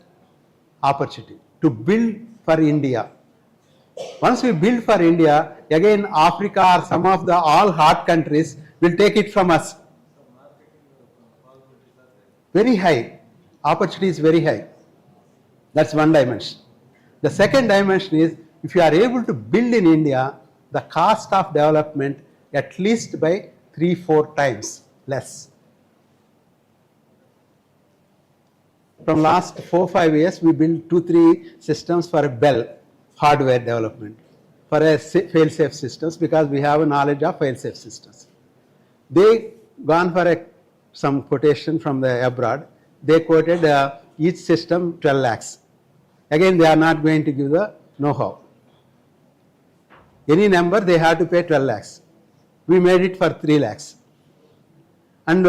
opportunity to build for India. Once we build for India, again Africa or some of the all hot countries will take it from us. Very high. Opportunity is very high. That's one dimension. The second dimension is if you are able to build in India, the cost of development at least by 3-4 times less. From last 4-5 years, we built 2-3 systems for a Bell hardware development for a fail-safe systems because we have a knowledge of fail-safe systems. They gone for some quotation from the abroad. They quoted each system 12 lakhs. Again, they are not going to give the know-how. Any number they have to pay 12 lakhs. We made it for 3 lakhs. And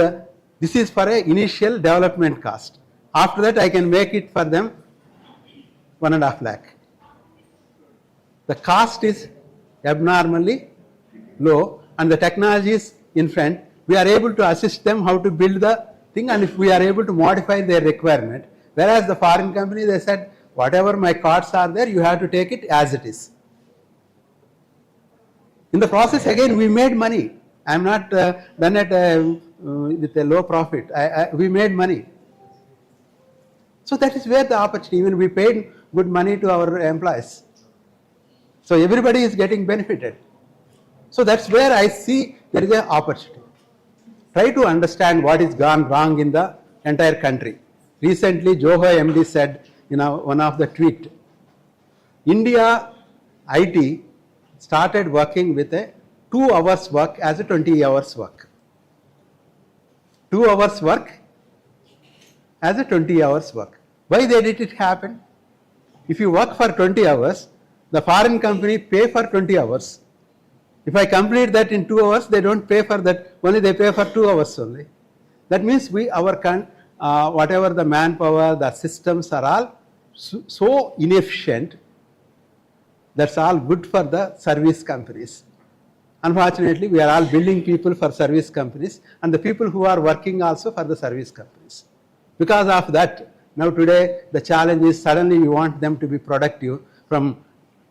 this is for an initial development cost. After that, I can make it for them 1.5 lakh. The cost is abnormally low and the technology is in front. We are able to assist them how to build the thing and if we are able to modify their requirement. Whereas the foreign company, they said, whatever my cards are there, you have to take it as it is. In the process, again, we made money. I am not done it with a low profit. We made money. So that is where the opportunity, even we paid good money to our employees. So everybody is getting benefited. So that's where I see there is an opportunity. Try to understand what is gone wrong in the entire country. Recently, Johar MD said in one of the tweet, India IT started working with a 2 hours work as a 20 hours work. 2 hours work as a 20 hours work. Why did it happen? If you work for 20 hours, the foreign company pay for 20 hours. If I complete that in 2 hours, they don't pay for that, only they pay for 2 hours only. That means whatever the manpower, the systems are all so inefficient, that's all good for the service companies. Unfortunately, we are all building people for service companies and the people who are working also for the service companies. Because of that, Now today, the challenge is suddenly you want them to be productive. From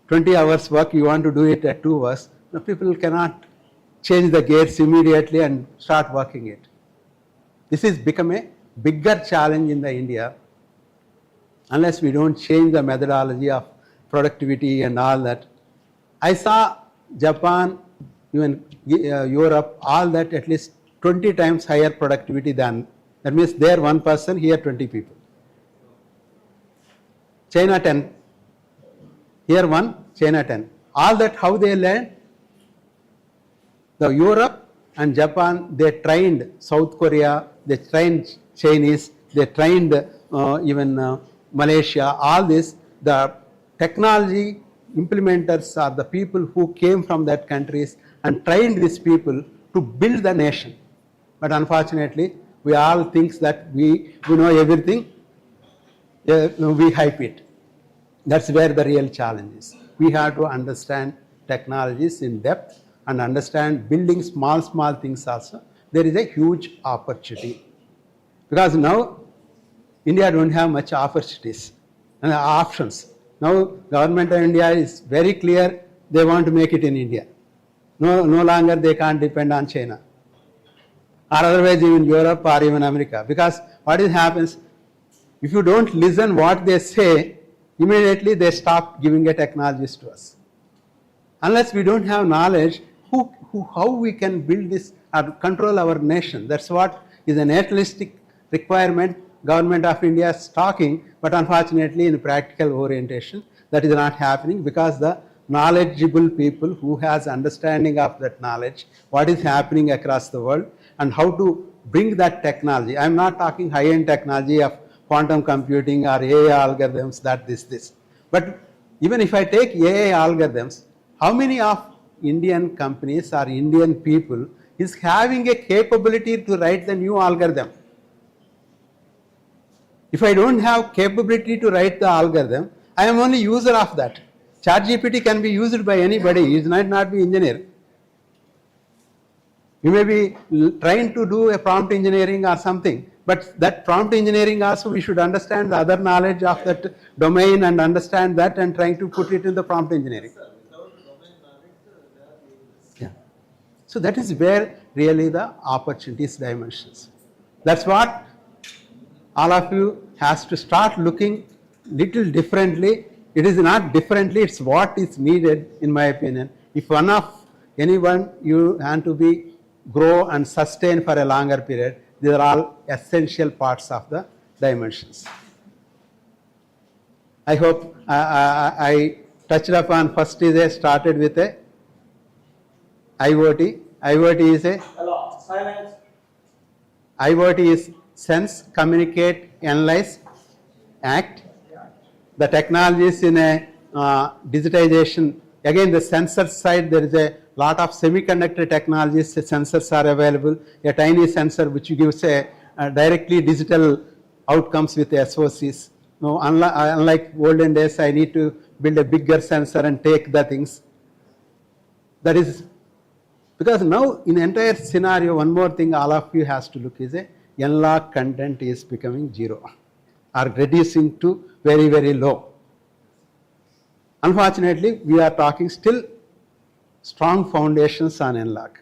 20 hours work, you want to do it at 2 hours. Now people cannot change the gears immediately and start working it. This is become a bigger challenge in the India unless we don't change the methodology of productivity and all that. I saw Japan, even Europe, all that at least 20 times higher productivity than, that means there 1 person, here 20 people. China 10, here 1, China 10. All that how they learn? The Europe and Japan, they trained South Korea, they trained Chinese, they trained even Malaysia, all this, the technology implementers are the people who came from that countries and trained these people to build the nation. But unfortunately, we all think that we know everything, we hype it. That's where the real challenge is. We have to understand technologies in depth and understand building small things also. There is a huge opportunity. Because now, India don't have much opportunities and options. Now, government of India is very clear, they want to make it in India. No longer they can't depend on China. Or otherwise even Europe or even America. Because what happens, if you don't listen what they say, immediately they stop giving the technologies to us. Unless we don't have knowledge, how we can build this or control our nation. That's what is a nationalistic requirement Government of India is talking, but unfortunately in practical orientation that is not happening because the knowledgeable people who has understanding of that knowledge, what is happening across the world and how to bring that technology. I am not talking high-end technology of quantum computing or AI algorithms, that this. But even if I take AI algorithms, how many of Indian companies or Indian people is having a capability to write the new algorithm? If I don't have capability to write the algorithm, I am only user of that. ChatGPT can be used by anybody, it might not be engineer. You may be trying to do a prompt engineering or something, but that prompt engineering also we should understand the other knowledge of that domain and understand that and trying to put it in the prompt engineering. Without domain knowledge, they are useless. Yeah. So that is where really the opportunities dimensions. That's what all of you has to start looking little differently. It is not differently, it's what is needed in my opinion. If anyone you want to be grow and sustain for a longer period, these are all essential parts of the dimensions. I hope I touched upon first is a started with a IoT. IoT is a Hello, silence. IoT is sense, communicate, analyze, act. The technologies in a digitization, again the sensor side, there is a lot of semiconductor technologies, sensors are available. A tiny sensor which gives a directly digital outcomes with SOCs. No, unlike olden days, I need to build a bigger sensor and take the things. That is, because now in the entire scenario, one more thing all of you has to look is a NLOG content is becoming zero or reducing to very, very low. Unfortunately, we are talking still strong foundations on NLOG.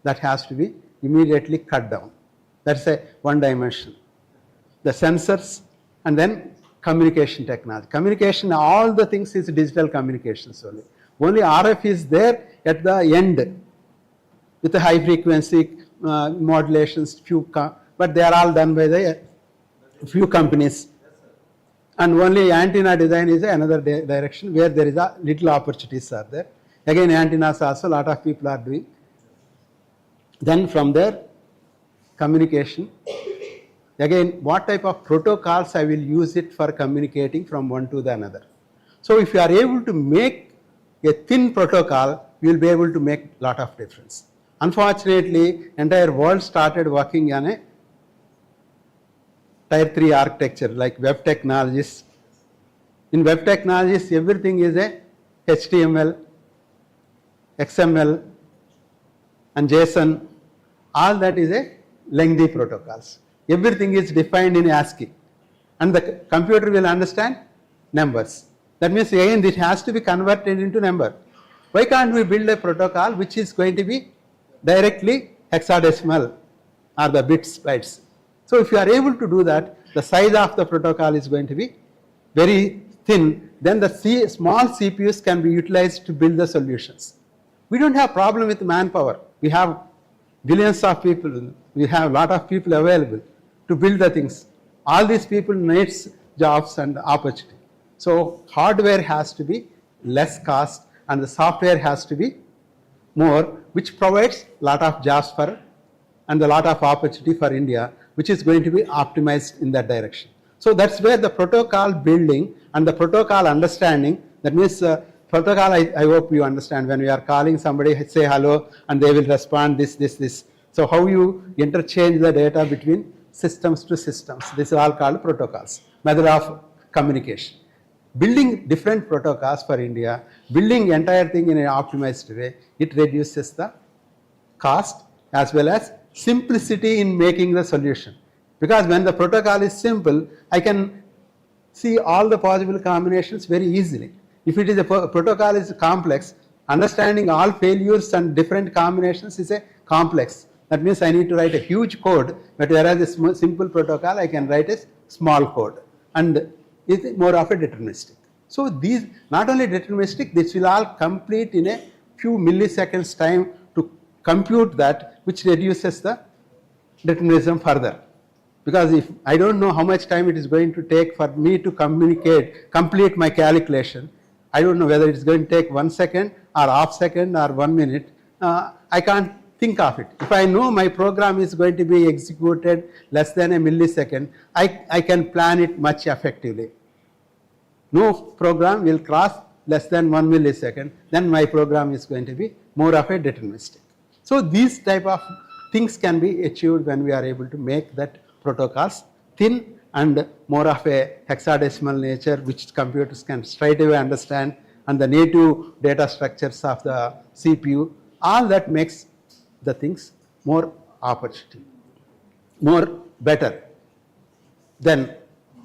That has to be immediately cut down. That's a one dimension. The sensors and then communication technology. Communication, all the things is digital communications only. Only RF is there at the end with the high frequency modulations, but they are all done by the few companies. And only antenna design is another direction where there is a little opportunities are there. Again, antennas also a lot of people are doing. Then from there, communication. Again, what type of protocols I will use it for communicating from one to the another. So if you are able to make a thin protocol, you will be able to make a lot of difference. Unfortunately, entire world started working on a Tier 3 architecture like web technologies. In web technologies, everything is a HTML, XML, and JSON. All that is a lengthy protocols. Everything is defined in ASCII. and the computer will understand numbers. That means again it has to be converted into number. Why can't we build a protocol which is going to be directly hexadecimal or the bytes? So if you are able to do that, the size of the protocol is going to be very thin, then the small CPUs can be utilized to build the solutions. We don't have problem with manpower. We have billions of people, we have a lot of people available to build the things. All these people needs jobs and opportunity. So hardware has to be less cost and the software has to be more, which provides a lot of jobs for and a lot of opportunity for India, which is going to be optimized in that direction. So that's where the protocol building and the protocol understanding, that means protocol, I hope you understand, when we are calling somebody, say hello, and they will respond this. So how you interchange the data between systems to systems, this is all called protocols, method of communication. Building different protocols for India, building entire thing in an optimized way, it reduces the cost as well as simplicity in making the solution. Because when the protocol is simple, I can see all the possible combinations very easily. If it is a protocol is complex, understanding all failures and different combinations is a complex. That means I need to write a huge code, but whereas a simple protocol, I can write a small code. And it's more of a deterministic. So these, not only deterministic, this will all complete in a few milliseconds time to compute that, which reduces the determinism further. Because if I don't know how much time it is going to take for me to complete my calculation, I don't know whether it's going to take 1 second or half second or 1 minute, I can't think of it. If I know my program is going to be executed less than a millisecond, I can plan it much effectively. No program will cross less than 1 millisecond, then my program is going to be more of a deterministic. So these type of things can be achieved when we are able to make that protocols thin and more of a hexadecimal nature, which computers can straight away understand, and the native data structures of the CPU, all that makes the things more opportunity, more better than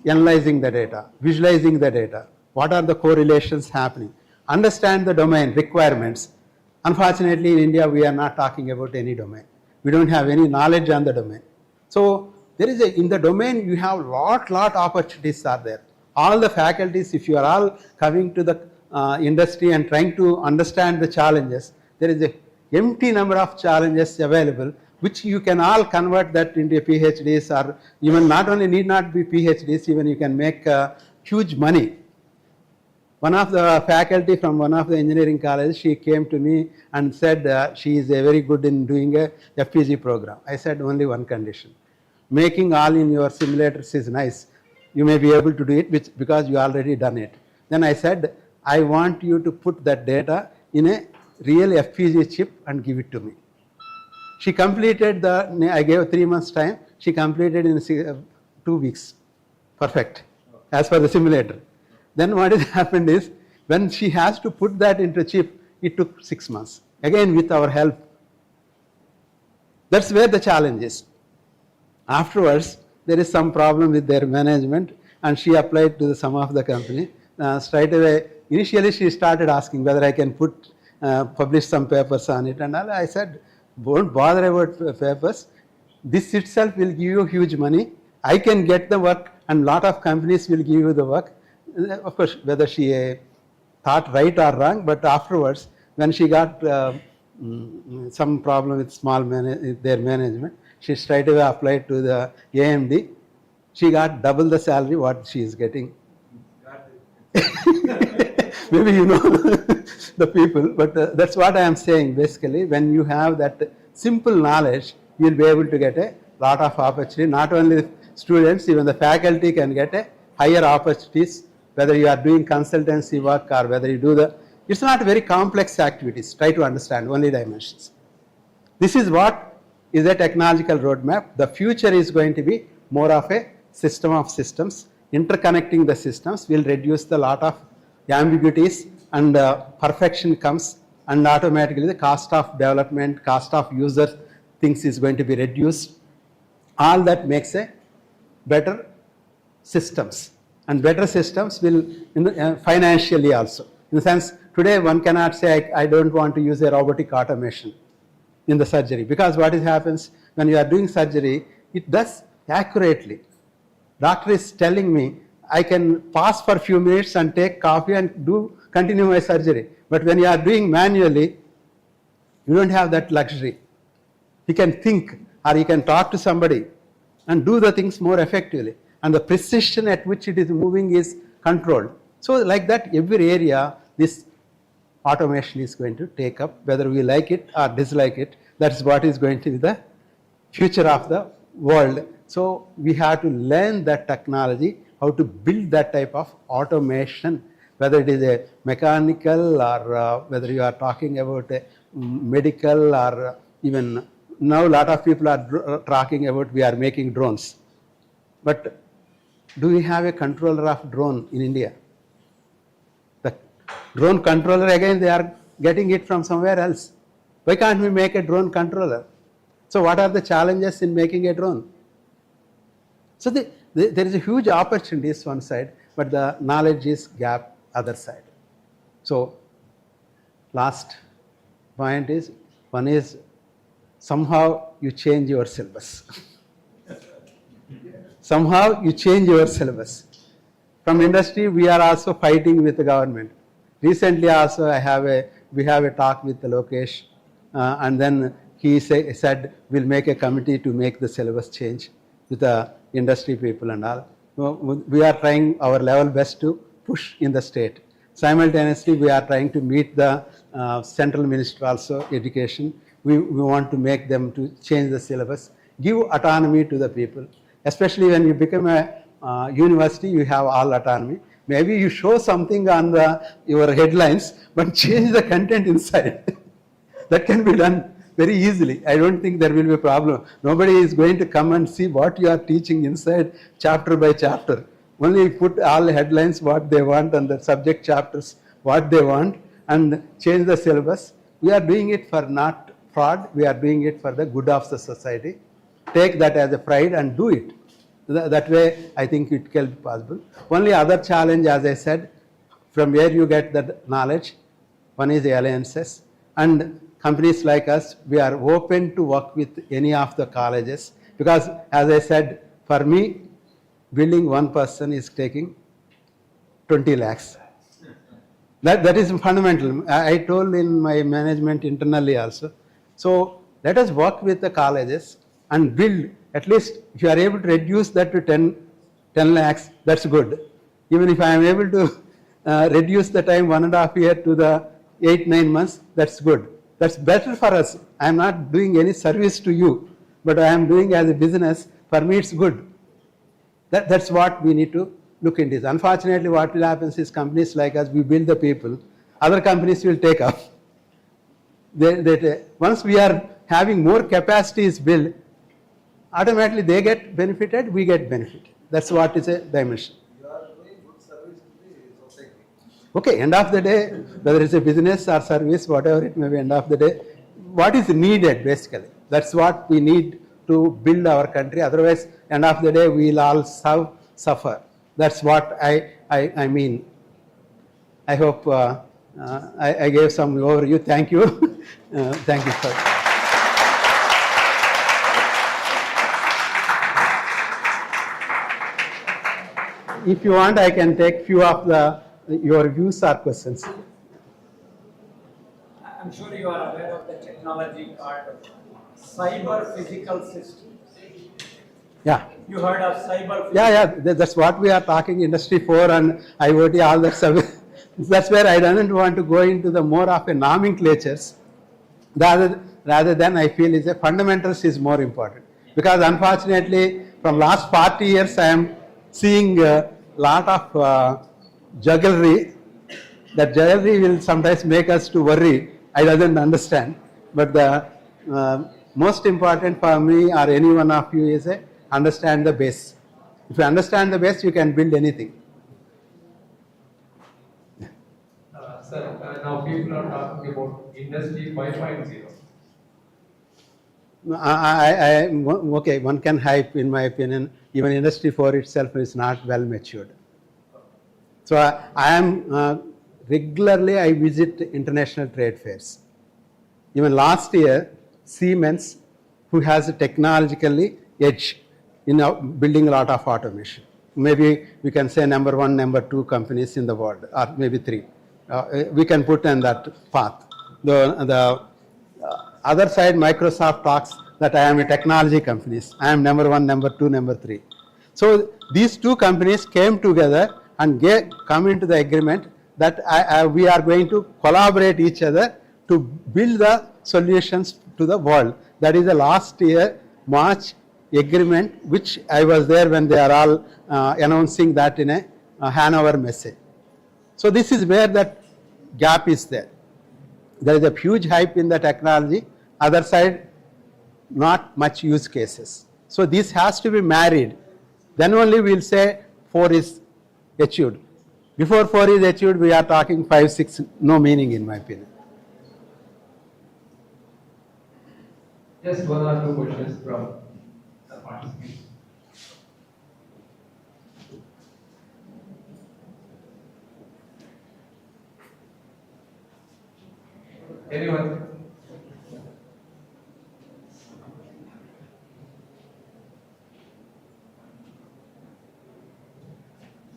analyzing the data, visualizing the data, what are the correlations happening, understand the domain requirements. Unfortunately, in India, we are not talking about any domain. We don't have any knowledge on the domain. So there is in the domain, you have lot opportunities are there. All the faculties, if you are all coming to the industry and trying to understand the challenges, there is a empty number of challenges available, which you can all convert that into PhDs, or even not only need not be PhDs, even you can make huge money. One of the faculty from one of the engineering colleges, she came to me and said she is very good in doing a FPG program. I said only one condition. Making all in your simulators is nice. You may be able to do it because you already done it. Then I said, I want you to put that data in a real FPG chip and give it to me. She completed I gave 3 months time. She completed in 2 weeks. Perfect. As for the simulator. Then what has happened is, when she has to put that into chip, it took 6 months. Again, with our help. That's where the challenge is. Afterwards, there is some problem with their management, and she applied to some of the company. Straight away, initially she started asking whether I can publish some papers on it, and all. I said, don't bother about papers. This itself will give you huge money. I can get the work, and lot of companies will give you the work. Of course, whether she thought right or wrong, but afterwards, when she got some problem with their management, she straight away applied to the AMD. She got double the salary what she is getting. Maybe you know the people, but that's what I am saying. Basically, when you have that simple knowledge, you will be able to get a lot of opportunity. Not only students, even the faculty can get a higher opportunities, whether you are doing consultancy work or whether you do it's not very complex activities. Try to understand only dimensions. This is what is a technological roadmap. The future is going to be more of a system of systems. Interconnecting the systems will reduce the lot of ambiguities, and perfection comes, and automatically the cost of development, cost of user things is going to be reduced. All that makes a better systems, and better systems will financially also. In the sense, today one cannot say, I don't want to use a robotic automation in the surgery, because what happens when you are doing surgery, it does accurately. Doctor is telling me I can pause for a few minutes and take coffee and continue my surgery. But when you are doing manually, you don't have that luxury. He can think, or he can talk to somebody and do the things more effectively. And the precision at which it is moving is controlled. So like that, every area, this automation is going to take up, whether we like it or dislike it. That's what is going to be the future of the world. So we have to learn that technology, how to build that type of automation, whether it is a mechanical or whether you are talking about a medical, or even now a lot of people are talking about we are making drones. But do we have a controller of drone in India? The drone controller, again, they are getting it from somewhere else. Why can't we make a drone controller? So what are the challenges in making a drone? So there is a huge opportunities one side, but the knowledge is gap other side. So last point is, one is somehow you change your syllabus. Somehow you change your syllabus. From industry, we are also fighting with the government. Recently also we have a talk with the Lokesh, and then he said we'll make a committee to make the syllabus change with the industry people and all. We are trying our level best to push in the state. Simultaneously, we are trying to meet the central minister also, education. We want to make them to change the syllabus, give autonomy to the people. Especially when you become a university, you have all autonomy. Maybe you show something on your headlines, but change the content inside. That can be done very easily. I don't think there will be a problem. Nobody is going to come and see what you are teaching inside chapter by chapter. Only put all headlines what they want and the subject chapters what they want and change the syllabus. We are doing it for not fraud. We are doing it for the good of the society. Take that as a pride and do it. That way, I think it can be possible. Only other challenge, as I said, from where you get that knowledge, one is the alliances. And companies like us, we are open to work with any of the colleges, because as I said, for me, building one person is taking 20 lakhs. That is fundamental. I told in my management internally also. So let us work with the colleges and build, at least if you are able to reduce that to 10 lakhs, that's good. Even if I am able to reduce the time 1.5 years to the 8-9 months, that's good. That's better for us. I am not doing any service to you, but I am doing as a business. For me, it's good. That's what we need to look into. Unfortunately, what will happen is companies like us, we build the people, other companies will take up. Once we are having more capacities built, automatically they get benefited, we get benefit. That's what is a dimension. You are doing good service to the society. Okay, end of the day, whether it's a business or service, whatever it may be, end of the day, what is needed basically? That's what we need to build our country. Otherwise, end of the day, we'll all suffer. That's what I mean. I hope I gave some overview. Thank you. Thank you, sir. If you want, I can take few of your views or questions. I'm sure you are aware of the technology called cyber physical system. Yeah. You heard of cyber? Yeah. That's what we are talking Industry 4 and IoT, all that stuff. That's where I don't want to go into the more of a nomenclatures. Rather than I feel is a fundamentals is more important. Because unfortunately, from last 40 years, I am seeing a lot of jugglery. That jugglery will sometimes make us to worry. I doesn't understand. But the most important for me or any one of you is understand the base. If you understand the base, you can build anything. Sir, now people are talking about Industry 5.0. Okay, one can hype, in my opinion. Even industry 4 itself is not well matured. So I am regularly I visit international trade fairs. Even last year, Siemens, who has a technologically edge in building a lot of automation. Maybe we can say number 1, number 2 companies in the world, or maybe 3. We can put on that path. The other side, Microsoft talks that I am a technology companies. I am number 1, number 2, number 3. So these 2 companies came together and come into the agreement that we are going to collaborate each other to build the solutions to the world. That is the last year March agreement, which I was there when they are all announcing that in a Hanover message. So this is where that gap is there. There is a huge hype in the technology. Other side, not much use cases. So this has to be married. Then only we will say 4 is achieved. Before 4 is achieved, we are talking 5, 6, no meaning in my opinion. Just 1 or 2 questions from the participants. Anyone?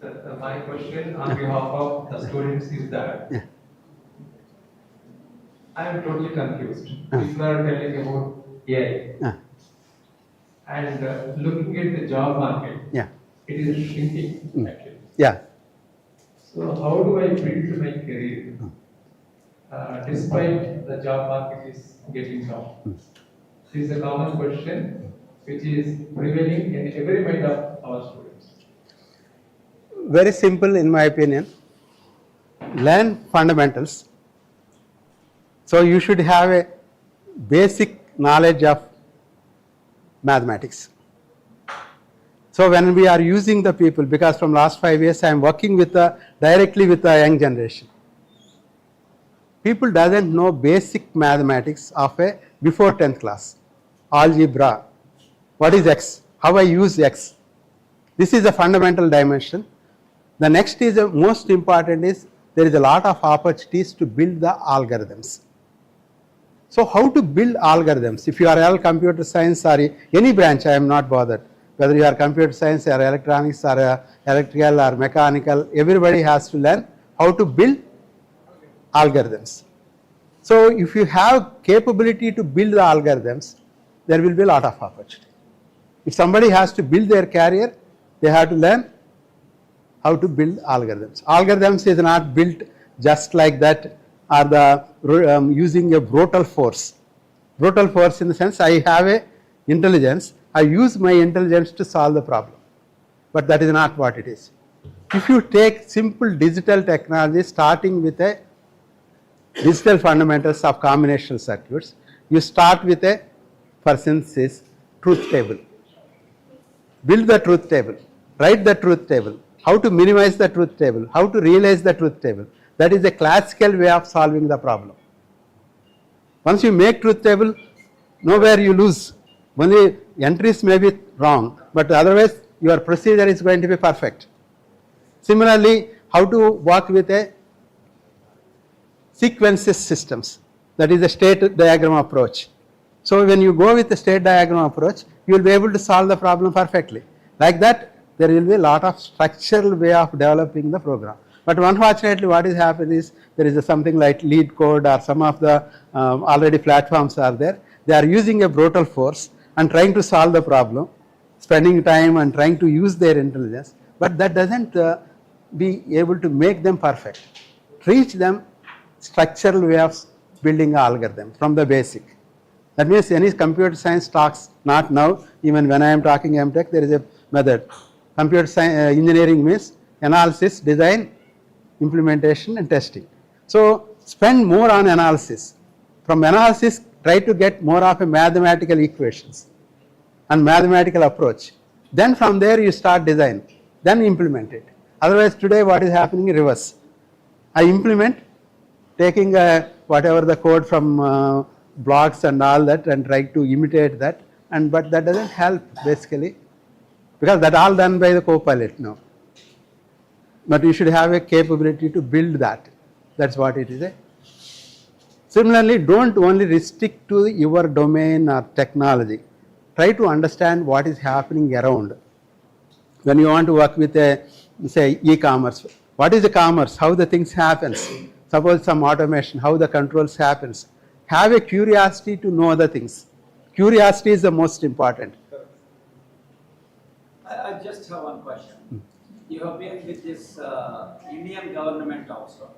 Sir, my question on behalf of the students is that I am totally confused. People are telling about AI. And looking at the job market, it is shrinking actually. So how do I build my career despite the job market is getting down? This is a common question which is prevailing in every mind of our students. Very simple in my opinion. Learn fundamentals. So you should have a basic knowledge of mathematics. So when we are using the people, because from last 5 years I am working with directly with the young generation. People doesn't know basic mathematics of a before 10th class. Algebra, what is x, how I use x. This is a fundamental dimension. The next is the most important is there is a lot of opportunities to build the algorithms. So how to build algorithms? If you are all computer science or any branch, I am not bothered. Whether you are computer science or electronics or electrical or mechanical, everybody has to learn how to build algorithms. So if you have capability to build the algorithms, there will be a lot of opportunity. If somebody has to build their career, they have to learn how to build algorithms. Algorithms is not built just like that, or the using a brutal force. Brutal force in the sense I have a intelligence, I use my intelligence to solve the problem. But that is not what it is. If you take simple digital technology starting with a digital fundamentals of combinational circuits, you start with a, for instance, truth table. Build the truth table, write the truth table, how to minimize the truth table, how to realize the truth table. That is a classical way of solving the problem. Once you make truth table, nowhere you lose. Only entries may be wrong, but otherwise your procedure is going to be perfect. Similarly, how to work with a sequences systems, that is a state diagram approach. So when you go with the state diagram approach, you will be able to solve the problem perfectly. Like that, there will be a lot of structural way of developing the program. But unfortunately, what is happening is there is something like lead code or some of the already platforms are there. They are using a brutal force and trying to solve the problem, spending time and trying to use their intelligence. But that doesn't be able to make them perfect. Teach them structural way of building an algorithm from the basic. That means any computer science talks, not now, even when I am talking MTech, there is a method. Computer science, engineering means analysis, design, implementation and testing. So spend more on analysis. From analysis, try to get more of a mathematical equations and mathematical approach. Then from there you start design, then implement it. Otherwise today what is happening in reverse. I implement, taking whatever the code from blocks and all that and try to imitate that, but that doesn't help basically, because that all done by the co-pilot now. But you should have a capability to build that. That's what it is. Similarly, don't only restrict to your domain or technology. Try to understand what is happening around. When you want to work with a, say, e-commerce, what is the commerce, how the things happens, suppose some automation, how the controls happens. Have a curiosity to know the things. Curiosity is the most important. I just have one question. You have been with this Indian government also.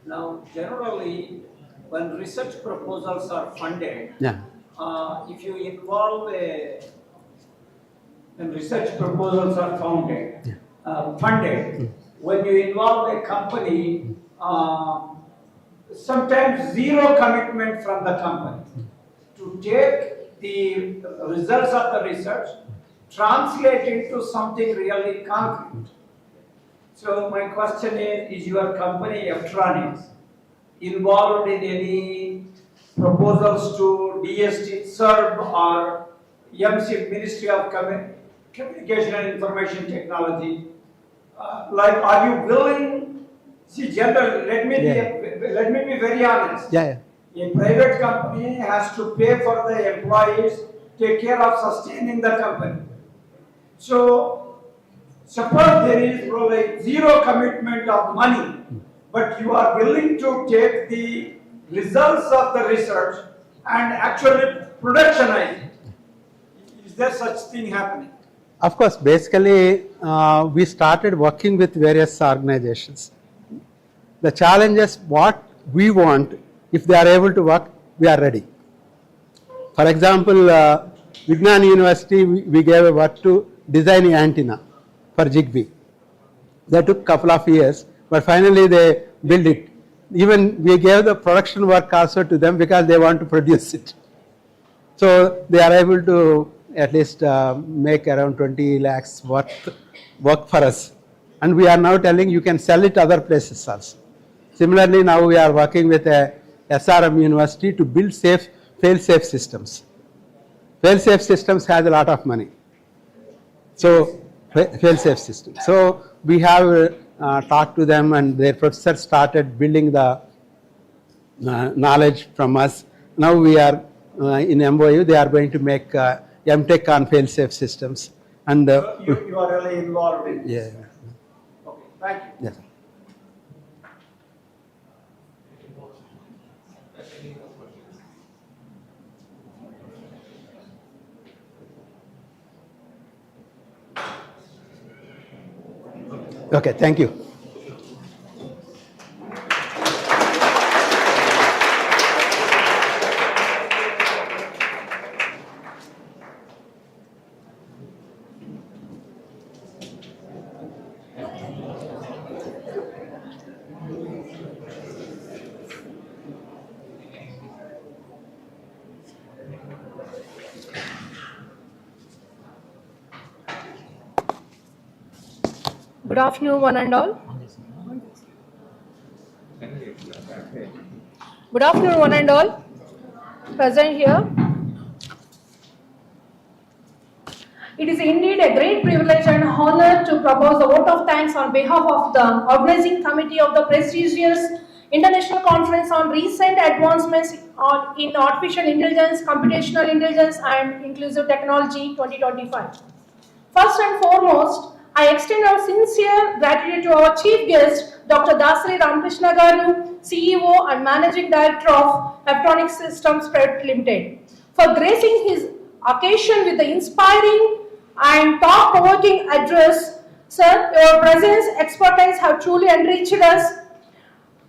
Now, generally, when research proposals are funded, Yeah. If you involve when research proposals are funded, when you involve a company, sometimes zero commitment from the company to take the results of the research, translate into something really concrete. So my question is your company Electronics involved in any proposals to DST, SERB or MC, Ministry of Communication and Information Technology? Like, are you willing? See, general. Let me be very honest. Yeah. A private company has to pay for the employees, take care of sustaining the company. So, suppose there is probably zero commitment of money, but you are willing to take the results of the research and actually productionize it. Is there such thing happening? Of course, basically, we started working with various organizations. The challenge is what we want. If they are able to work, we are ready. For example, Vignan University, we gave a work to design an antenna for Zigbee. That took a couple of years, but finally they built it. Even we gave the production work also to them because they want to produce it. So they are able to at least make around 20 lakhs work for us. And we are now telling you can sell it other places also. Similarly, now we are working with a SRM University to build fail-safe systems. Fail-safe systems has a lot of money. So, fail-safe system. So, we have talked to them and their professors started building the knowledge from us. Now we are in MOU, they are going to make MTech on fail-safe systems. And you are really involved in this. Yeah. Okay, thank you. Yes. Okay, thank you. Good afternoon, one and all. Good afternoon, one and all present here. It is indeed a great privilege and honor to propose a vote of thanks on behalf of the organizing committee of the prestigious International Conference on Recent Advancements in Artificial Intelligence, Computational Intelligence and Inclusive Technology 2025. First and foremost, I extend our sincere gratitude to our chief guest, Dr. Dasari Ramakrishna Garu, CEO and Managing Director of Electronic Systems Private Limited, for gracing his occasion with the inspiring and thought-provoking address. Sir, your presence, expertise have truly enriched us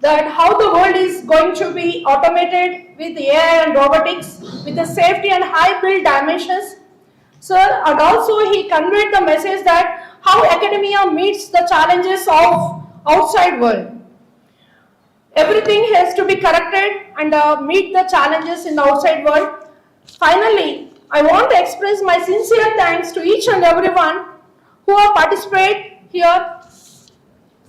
that how the world is going to be automated with AI and robotics with the safety and high build dimensions. Sir, and also he conveyed the message that how academia meets the challenges of outside world. Everything has to be corrected and meet the challenges in the outside world. Finally, I want to express my sincere thanks to each and everyone who have participated here.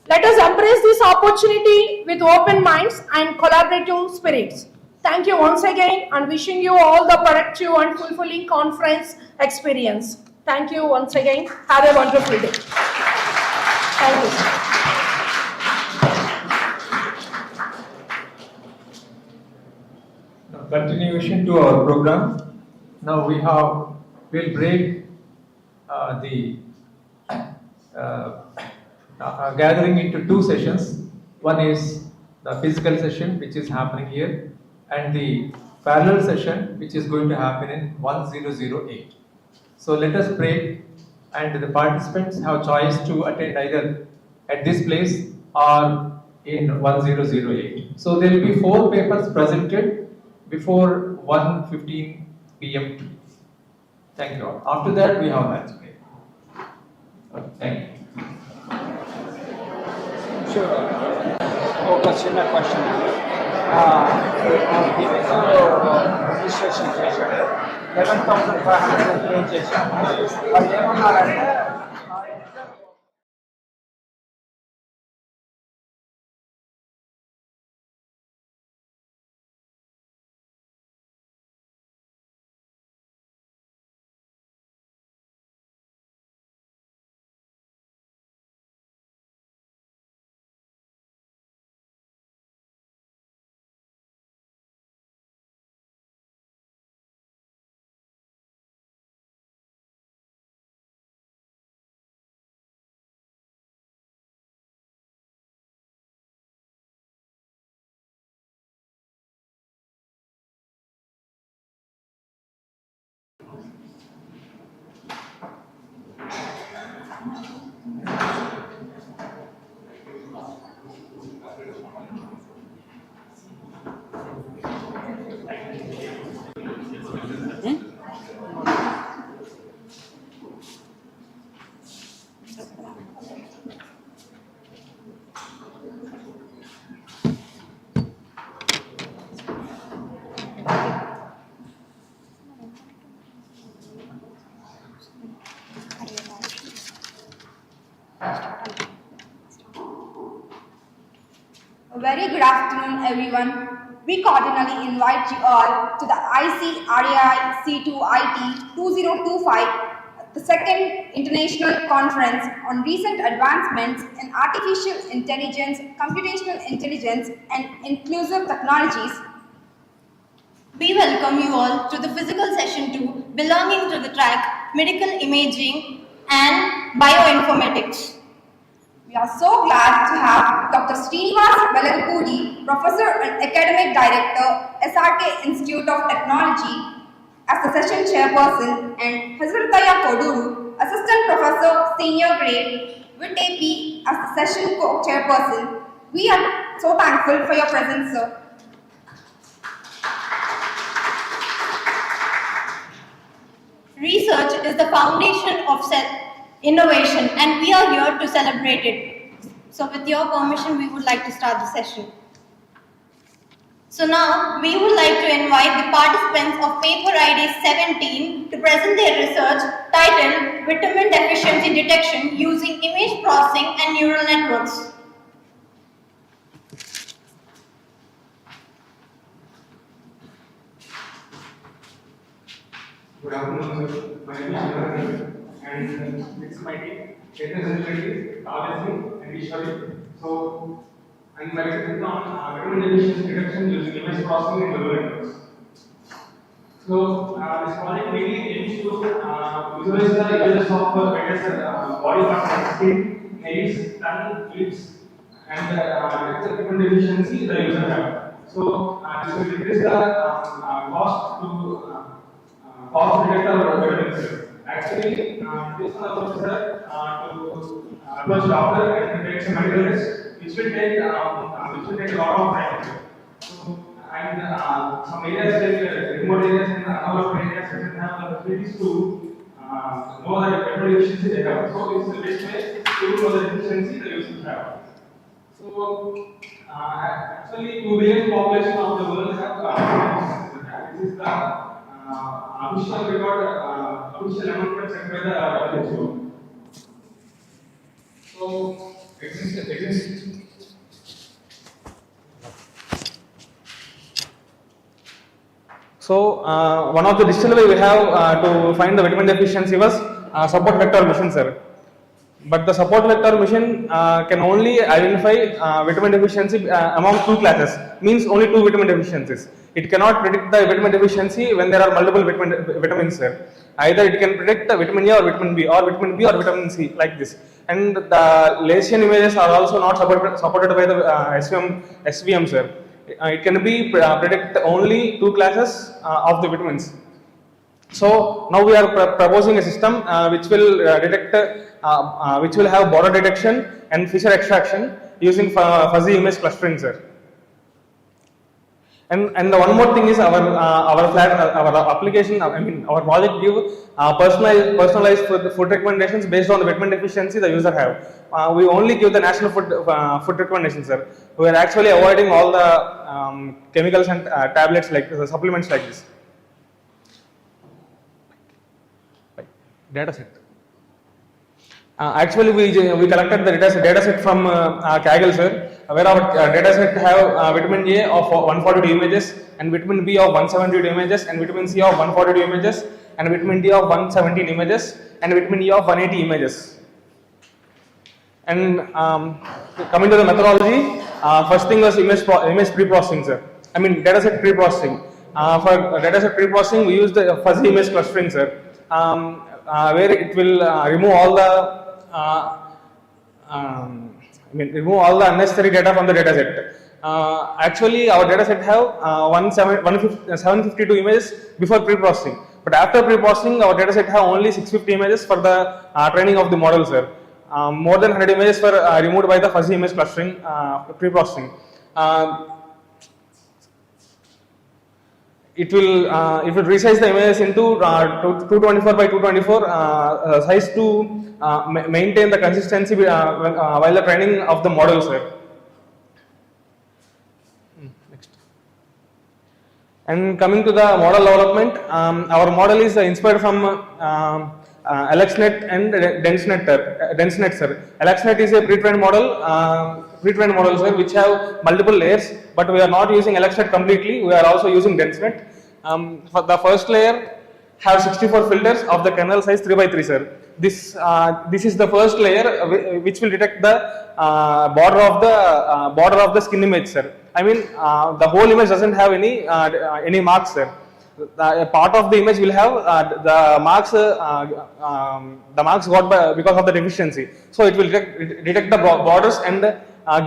Let us embrace this opportunity with open minds and collaborative spirits. Thank you once again and wishing you all the productive and fulfilling conference experience. Thank you once again. Have a wonderful day. Thank you. Now, continuation to our program. Now we'll break the gathering into two sessions. One is the physical session, which is happening here, and the parallel session, which is going to happen in 1008. So let us break, and the participants have choice to attend either at this place or in 1008. So there will be 4 papers presented before 1:15 p.m. Thank you all. After that, we have lunch break. Okay, thank you. Sure. ఒక చిన్న question registration చేశాడు 11,500 pay చేశాము వాళ్ళు ఏమన్నారంటే A very good afternoon, everyone. We cordially invite you all to the ICRAIC2IT 2025, the second international conference on recent advancements in artificial intelligence, computational intelligence, and inclusive technologies. We welcome you all to the physical session 2 belonging to the track Medical Imaging and Bioinformatics. We are so glad to have Dr. Srinivas Velagapudi, Professor and Academic Director, SRK Institute of Technology, as the session chairperson, and Hazrataya Koduru, Assistant Professor, Senior Grade, with AP as the session co-chairperson. We are so thankful for your presence, sir. Research is the foundation of innovation and we are here to celebrate it. So with your permission, we would like to start the session. So now, we would like to invite the participants of paper ID 17 to present their research titled Vitamin Deficiency Detection Using Image Processing and Neural Networks. Good afternoon, sir. My name is Shivaji, and it's my team. It is related obviously and visually. So, and my research on vitamin deficiency detection using image processing and neural networks. So, this project mainly aims to visualize the images of various body parts like skin, nails, tongue, lips, and detect the vitamin deficiency the user have. So, this will decrease the cost to cost detector evidence. Actually, this allows us to approach doctor and take some medical tests, which will take a lot of time. So, and some areas like remote areas and other areas doesn't have the facilities to know the vitamin deficiency they have. So, it's the best way to know the deficiency the users have. So, actually, 2 billion population of the world have this is the official record, official announcement set by the WHO. So, So one of the digital way we have to find the vitamin deficiency was support vector mission, sir. But the support vector mission can only identify vitamin deficiency among two classes, means only two vitamin deficiencies. It cannot predict the vitamin deficiency when there are multiple vitamins there. Either it can predict the vitamin A or vitamin B or vitamin B or vitamin C, like this. And the Lassian images are also not supported by the SVM, sir. It can be predict only two classes of the vitamins. So now we are proposing a system which will detect, which will have border detection and feature extraction using fuzzy image clustering, sir. And the one more thing is our application. I mean, our project give personalized food recommendations based on the vitamin deficiency the user have. We only give the national food recommendations, sir. We are actually avoiding all the chemicals and tablets like supplements like this. Data set. Actually, we collected the data set from Kaggle, sir, where our data set have vitamin A of 142 images, and vitamin B of 172 images, and vitamin C of 142 images, and vitamin D of 117 images, and vitamin E of 180 images. And coming to the methodology, first thing was image pre-processing, sir. I mean data set pre-processing. For data set pre-processing, we use the fuzzy image clustering, sir. Where it will remove all the remove all the unnecessary data from the data set. Actually, our data set have 752 images before pre-processing, but after pre-processing, our data set have only 650 images for the training of the model, sir. More than 100 images were removed by the fuzzy image clustering pre-processing. It will resize the images into 224 by 224 size to maintain the consistency while the training of the model, sir. Next. And coming to the model development, our model is inspired from LXNet and DenseNet, sir. LXNet is a pre-trained model, sir, which have multiple layers, but we are not using LXNet completely. We are also using DenseNet. For the first layer have 64 filters of the kernel size 3 by 3, sir. This is the first layer which will detect the border of the skin image, sir. I mean the whole image doesn't have any marks, sir. A part of the image will have the marks got by because of the deficiency. So it will detect the borders and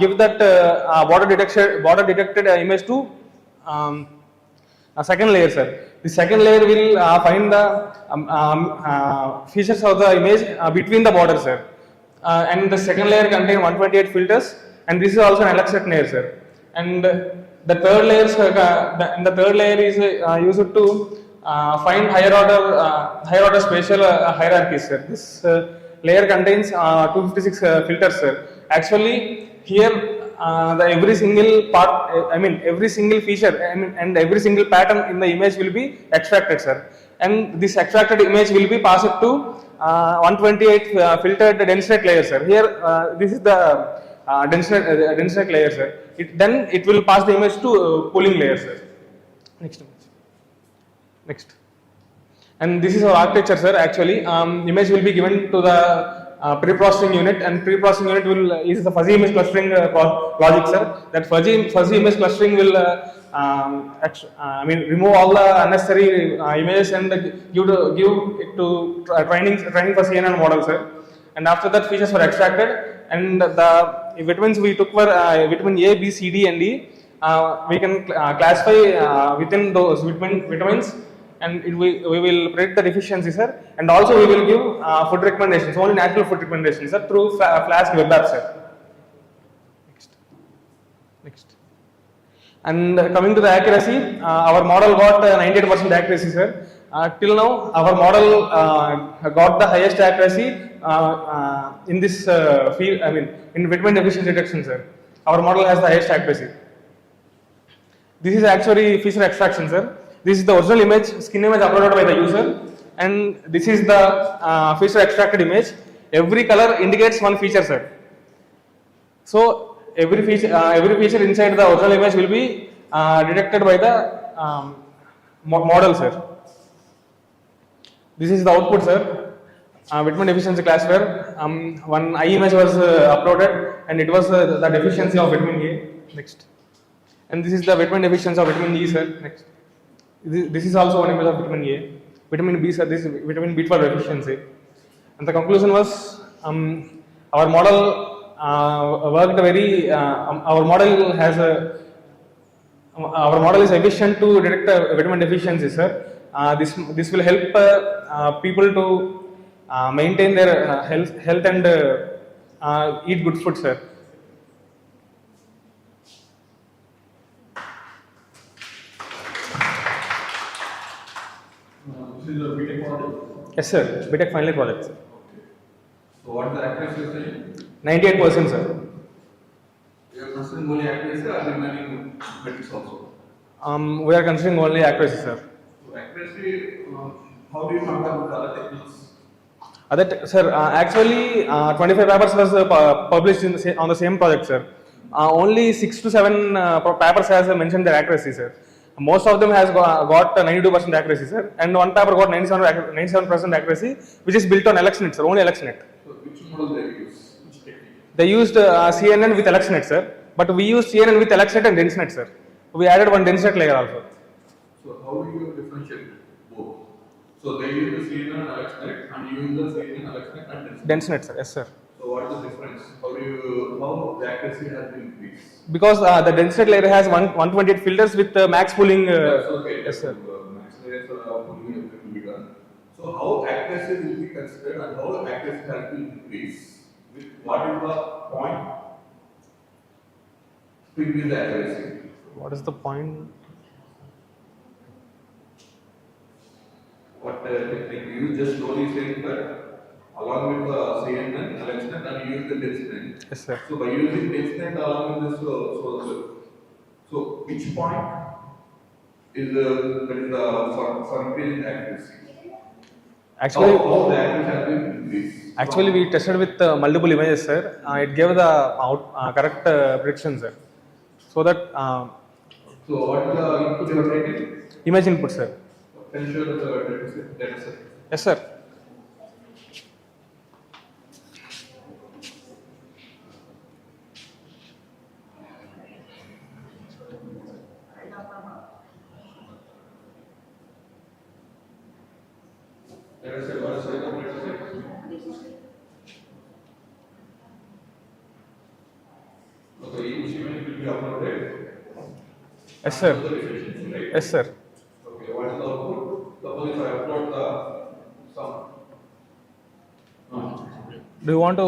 give that border detected image to a second layer, sir. The second layer will find the features of the image between the borders, sir. And the second layer contains 128 filters, and this is also an LXNet layer, sir. And the third layer is used to find higher order spatial hierarchies, sir. This layer contains 256 filters, sir. Actually, here every single part, every single feature and every single pattern in the image will be extracted, sir. And this extracted image will be passed to 128 filtered DenseNet layer, sir. Here, this is the DenseNet layer, sir. Then it will pass the image to pooling layer, sir. Next. And this is our architecture, sir. Actually, image will be given to the pre-processing unit, and pre-processing unit is the fuzzy image clustering logic, sir. That fuzzy image clustering will remove all the unnecessary images and give it to training for CNN model, sir. And after that, features were extracted, and the vitamins we took were vitamin A, B, C, D, and E. We can classify within those vitamins, and we will predict the deficiency, sir. And also we will give food recommendations, only natural food recommendations, sir, through Flask web app, sir. Next. And coming to the accuracy, our model got 98% accuracy, sir. Till now, our model got the highest accuracy in this field. In vitamin deficiency detection, sir. Our model has the highest accuracy. This is actually feature extraction, sir. This is the original image, skin image uploaded by the user, and this is the feature extracted image. Every color indicates one feature, sir. So every feature inside the original image will be detected by the model, sir. This is the output, sir. Vitamin deficiency classifier. One eye image was uploaded, and it was the deficiency of vitamin A. Next, and this is the vitamin deficiency of vitamin E, sir. Next, this is also one image of vitamin A. Vitamin B, sir. This is vitamin B12 deficiency. And the conclusion was our model worked very. Our model has a. Our model is efficient to detect vitamin deficiency, sir. This will help people to maintain their health and eat good food, sir. This is a BTech project. Yes, sir. BTech final project, sir. So what is the accuracy you saying? 98%, sir. You are considering only accuracy or remaining metrics also? We are considering only accuracy, sir. So accuracy, how do you compare with other techniques? Sir, actually, 25 papers was published on the same project, sir. Only 6 to 7 papers has mentioned their accuracy, sir. Most of them has got 92% accuracy, sir, and one paper got 97% accuracy, which is built on LXNet, sir, only LXNet. So which model they use? Which technique? They used CNN with LXNet, sir, but we used CNN with LXNet and DenseNet, sir. We added one DenseNet layer also. So how do you differentiate both? So they use the CNN and LXNet and you use the CNN, LXNet and DenseNet, sir, yes, sir. So what is the difference? How the accuracy has been increased? Because the DenseNet layer has 128 filters with max pooling. That's okay. Yes, sir. Max layers are pooling will be done. So how accuracy will be considered and how accuracy has been increased? With what is the point to increase the accuracy? What is the point? What technique you use? Just slowly saying that along with the CNN, LXNet and you use the DenseNet. Yes, sir. So by using DenseNet along with this, so which point is for increasing accuracy? Actually, how the accuracy has been increased? Actually, we tested with multiple images, sir. It gave the correct prediction, sir. So that. So what is the input you have taken? Image input, sir. Can you show the data set? Yes, sir. Data set, what is the data set? Okay, each image will be uploaded. Yes, sir. Right? Yes, sir. Okay, what is the output? Suppose if I upload the sum. Do you want to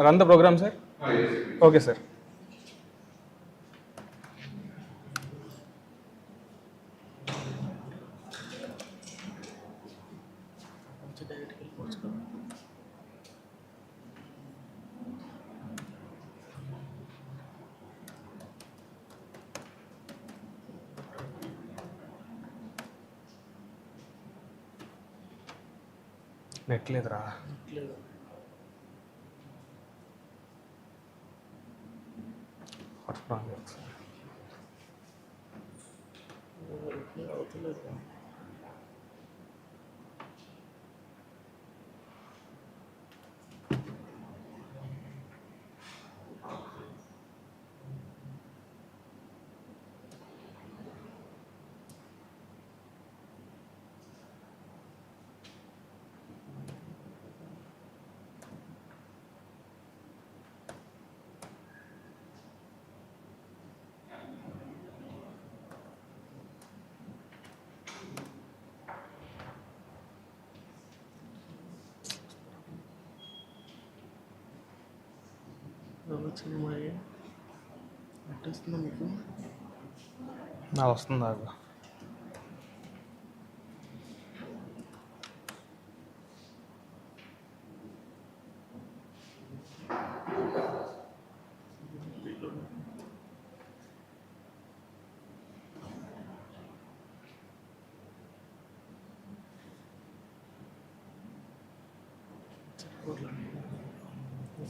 run the program, sir? Yes. Okay, sir. Net లేదురా నా వస్తుంది నాకు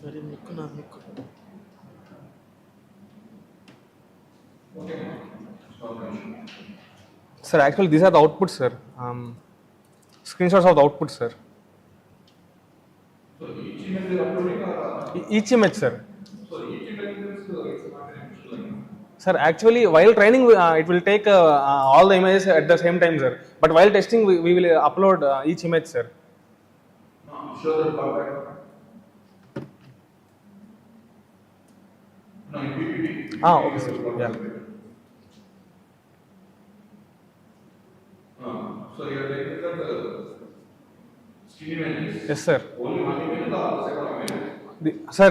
సరే ముక్కు నా ముక్కు Okay. Sir, actually these are the outputs, sir. Screenshots of the outputs, sir. So each image they are uploading or? Each image, sir. So each image means it's not an image like. Sir, actually while training it will take all the images at the same time, sir. But while testing we will upload each image, sir. No, show the callback. No, in PPT. Okay, sir. Yeah. So you are taking that skin images. Yes, sir. Only one image or the second image? Sir,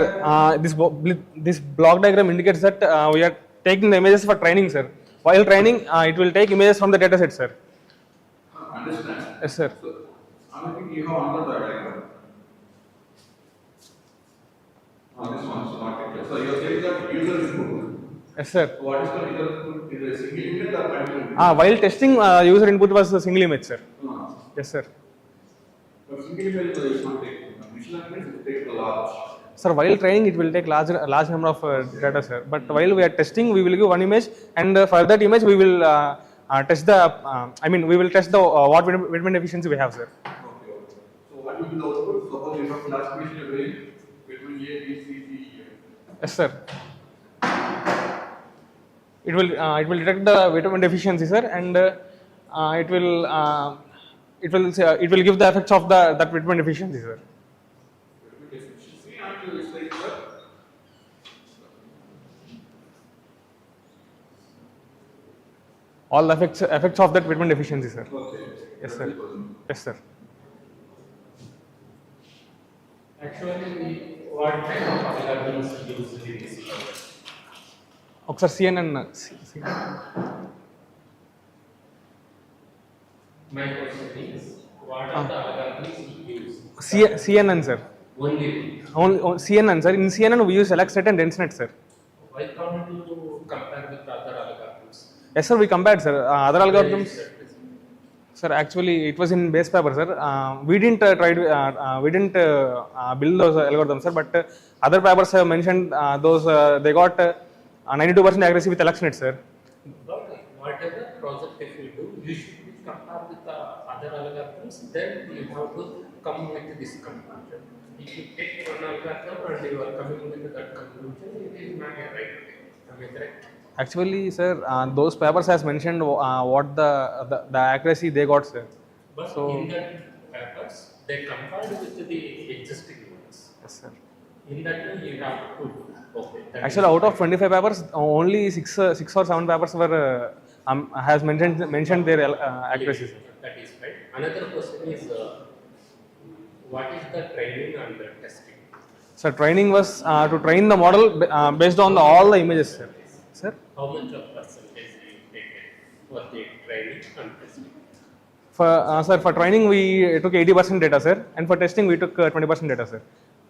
this block diagram indicates that we are taking the images for training, sir. While training, it will take images from the data set, sir. Understand? Yes, sir. So, I think you have another diagram. This one is not clear. So you are saying that user input. Yes, sir. What is the user input? Is it a single image or multiple image? While testing, user input was a single image, sir. Yes, sir. But single image is not taken. Machine learning is taken large. Sir, while training, it will take large number of data, sir. But while we are testing, we will give one image, and for that image, we will test the. We will test the what Whitman efficiency we have, sir. Okay. So what will be the output? Suppose you have classification you're doing between A, B, C, D, E. Yes, sir. It will detect the Whitman efficiency, sir, and it will give the effects of that Whitman efficiency, sir. Efficiency and it's like that. All the effects of that Whitman efficiency, sir. Okay. Yes, sir. Yes, sir. Actually, what kind of algorithms used in this? Okay, sir. CNN. My question is, what are the algorithms used? CNN, sir. Only. CNN, sir. In CNN, we use LXNet and DenseNet, sir. Why can't you compare with other algorithms? Yes, sir. We compared, sir. Other algorithms. Sir, actually, it was in base paper, sir. We didn't build those algorithms, sir. But other papers have mentioned those. They got 92% accuracy with LXNet, sir. But whatever project if you do, you should be compared with the other algorithms. Then you have to come with this conclusion. If you take one algorithm and you are coming with that conclusion, it is not a right way. Am I correct? Actually, sir, those papers has mentioned what the accuracy they got, sir. But So, in that papers, they compared with the existing ones. yes, sir. In that way, you have to. Okay. Actually, out of 25 papers, only 6 or 7 papers were has mentioned their accuracy, sir. That is right. Another question is, what is the training and the testing? So training was to train the model based on all the images, sir. Sir? How much of percentage you taken for the training and testing? For training we took 80% data, sir, and for testing we took 20% data, sir.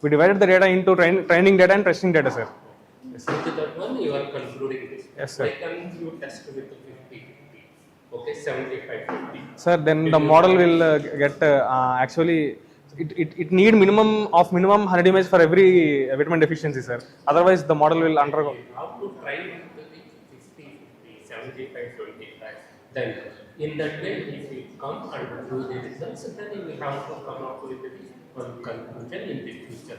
We divided the data into training data and testing data, sir. Yes, sir. With that one, you are concluding this. Yes, sir. Why can't you test with 50-50? Okay, 75-50. Sir, then the model will get actually it need minimum 100 images for every Whitman deficiency, sir. Otherwise, the model will undergo. You have to try with the 50-50, 75-25. Then, in that way, if you come and do the results, then you have to come up with the one conclusion in the future.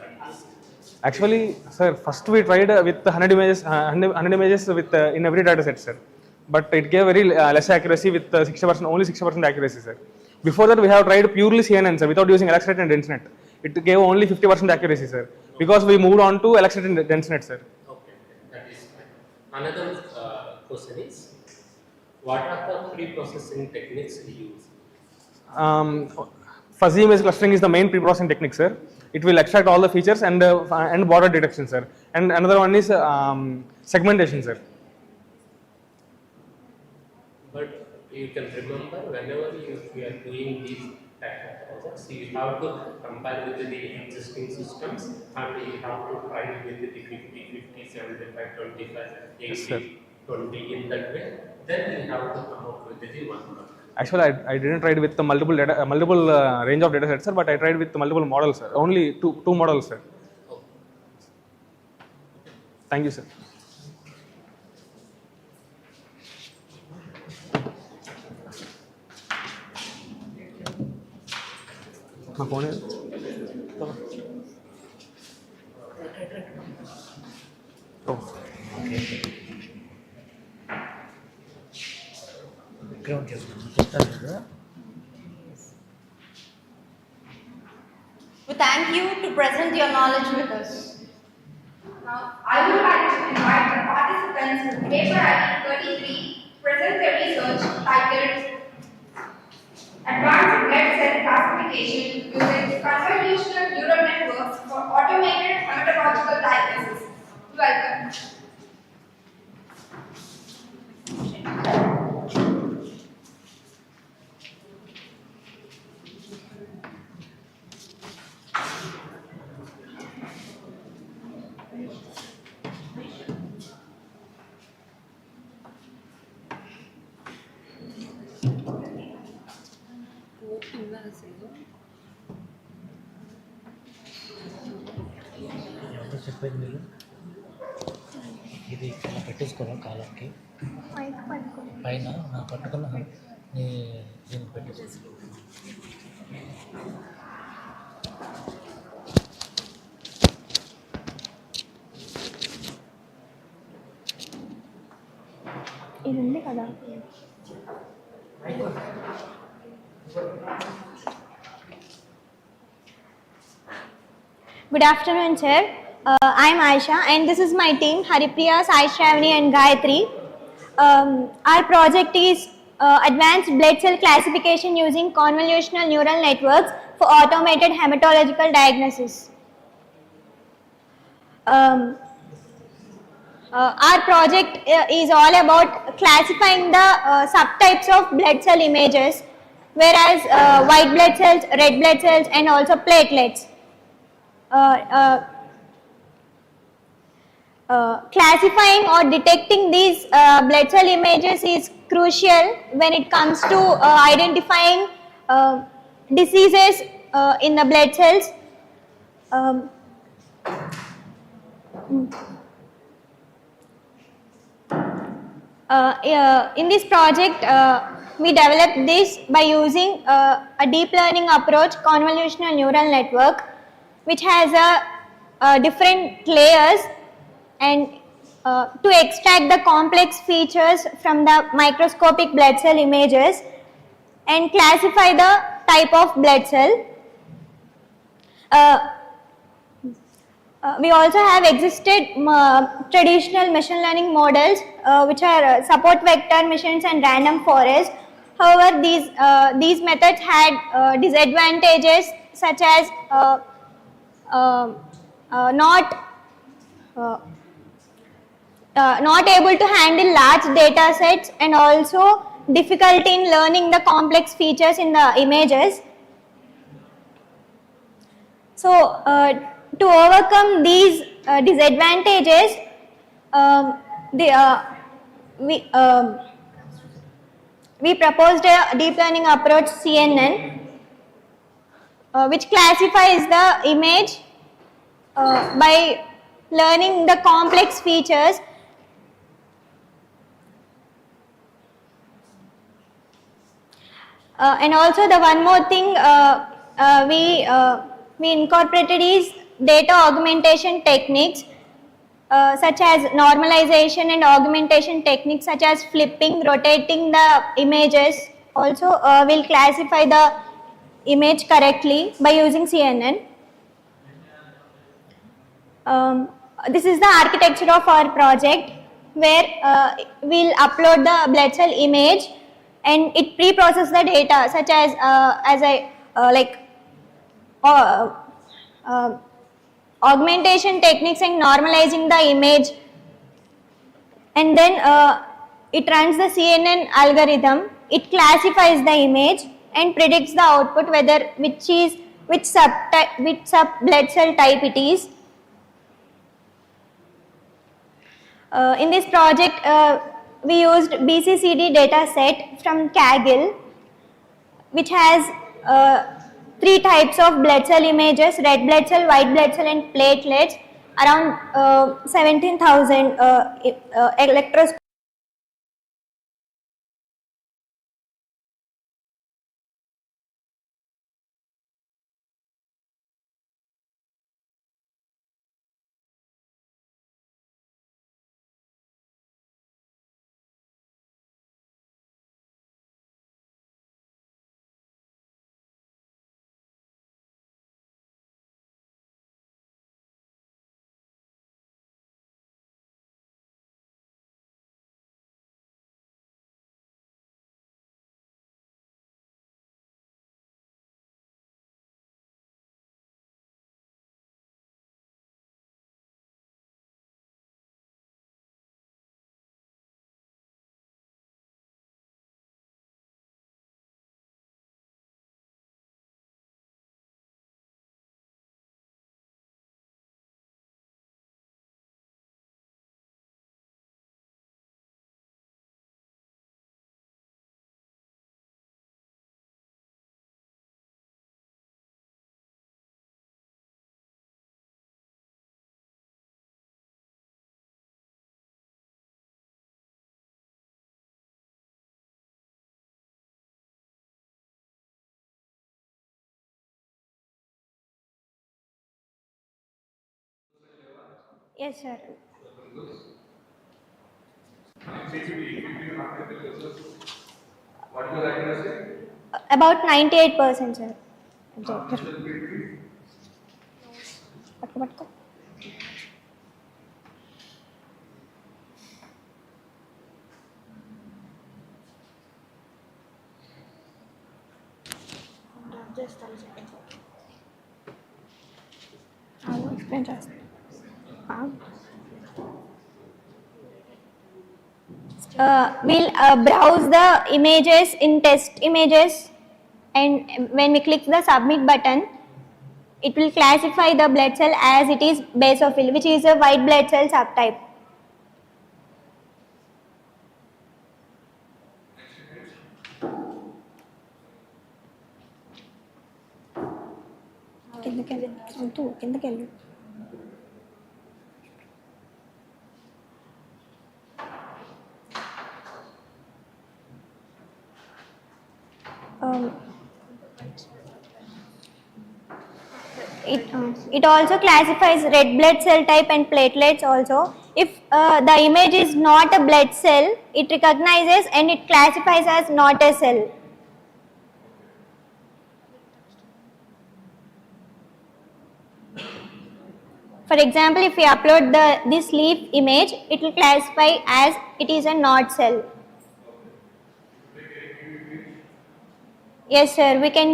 Actually, sir, first we tried with 100 images with in every data set, sir. But it gave very less accuracy with 60%, only 60% accuracy, sir. Before that, we have tried purely CNN, sir, without using LXNet and DenseNet. It gave only 50% accuracy, sir. Because we moved on to LXNet and DenseNet, sir. Okay, that is fine. Another question is, what are the pre-processing techniques we use? Fuzzy image clustering is the main pre-processing technique, sir. It will extract all the features and border detection, sir. And another one is segmentation, sir. But you can remember whenever you are doing these type of projects, you have to compare with the existing systems and you have to try with the 50-50, 75-25, 80-20 in that way. Then you have to come up with the one. Actually, I didn't try with the multiple range of data sets, sir, but I tried with the multiple models, sir. Only two models, sir. Okay. Thank you, sir. phone oh. We thank you to present your knowledge with us. Now, I would like to invite the participants with paper ID 33 to present their research titled Advanced Blood Cell Classification Using Convolutional Neural Networks for Automated Hematological Diagnosis. Welcome. చెప్పేది ఇది ఇలా పెట్టేసుకోరా కాలర్కి పైన నా పట్టుకున్న దీనికి పెట్టేసి ఇది ఉంది కదా. Good afternoon, sir. I am Aisha, and this is my team, Haripriya, Sai Shravani, and Gayatri. Our project is Advanced Blood Cell Classification using Convolutional Neural Networks for Automated Hematological Diagnosis. Our project is all about classifying the subtypes of blood cell images, whereas white blood cells, red blood cells, and also platelets. Classifying or detecting these blood cell images is crucial when it comes to identifying diseases in the blood cells. In this project, we developed this by using a deep learning approach, convolutional neural network, which has different layers, and to extract the complex features from the microscopic blood cell images and classify the type of blood cell. We also have existed traditional machine learning models which are support vector machines and random forest. However, these methods had disadvantages such as not able to handle large data sets, and also difficulty in learning the complex features in the images. So, to overcome these disadvantages, we proposed a deep learning approach, CNN, which classifies the image by learning the complex features. And also the one more thing we incorporated is data augmentation techniques such as normalization and augmentation techniques such as flipping, rotating the images. Also will classify the image correctly by using CNN. This is the architecture of our project, where we'll upload the blood cell image and it pre-process the data such as augmentation techniques and normalizing the image, and then it runs the CNN algorithm. It classifies the image and predicts the output, whether which sub blood cell type it is. In this project, we used BCCD data set from Kaggle, which has 3 types of blood cell images: red blood cell, white blood cell, and platelets. Around 17,000 electroscopic Yes, sir. What is the accuracy? About 98%, sir. పట్టుకో. Explain చేస్తాను. We'll browse the images in test images, and when we click the submit button, it will classify the blood cell as it is basophil, which is a white blood cell subtype. కిందకెళ్ళు. It also classifies red blood cell type and platelets also. If the image is not a blood cell, it recognizes and it classifies as not a cell. For example, if we upload this leaf image, it will classify as it is a not cell. Yes, sir. We can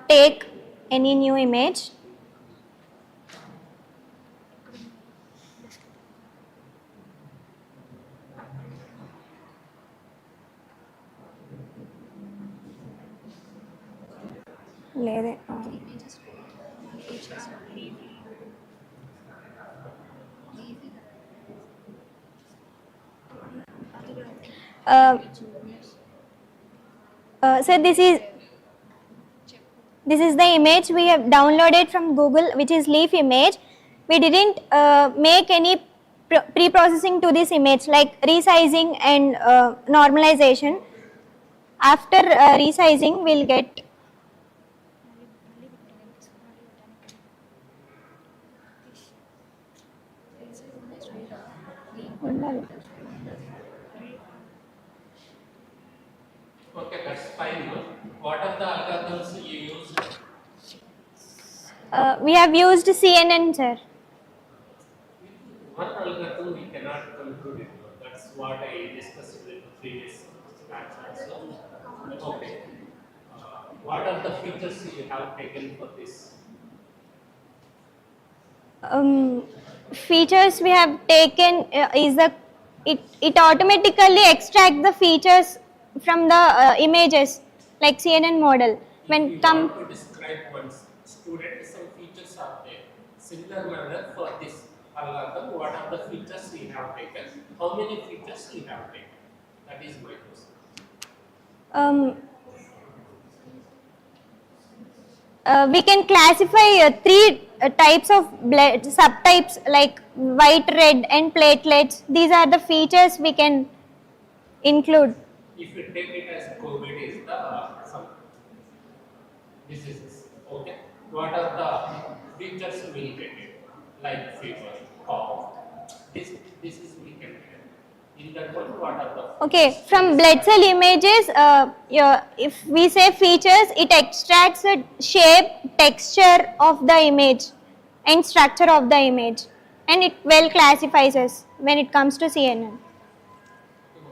take any new image. లేదే. So this is the image we have downloaded from Google, which is leaf image. We didn't make any pre-processing to this image like resizing and normalization. After resizing, we'll get Okay, that's fine. What are the algorithms you used? we have used CNN, sir. One algorithm we cannot conclude it. That's what I discussed with the previous batch also. Okay. What are the features you have taken for this? Features we have taken is it automatically extracts the features from the images like CNN model. When you want to describe one student, some features are there. Similar manner for this algorithm, what are the features we have taken? How many features we have taken? That is my question. We can classify three types of blood subtypes like white, red, and platelets. These are the features we can include. If you take it as COVID is the some diseases, okay? What are the features we will get it? Like fever, cough. This is we can get. In that one, what are the Okay, from blood cell images, if we say features, it extracts the shape, texture of the image and structure of the image, and it well classifies us when it comes to CNN.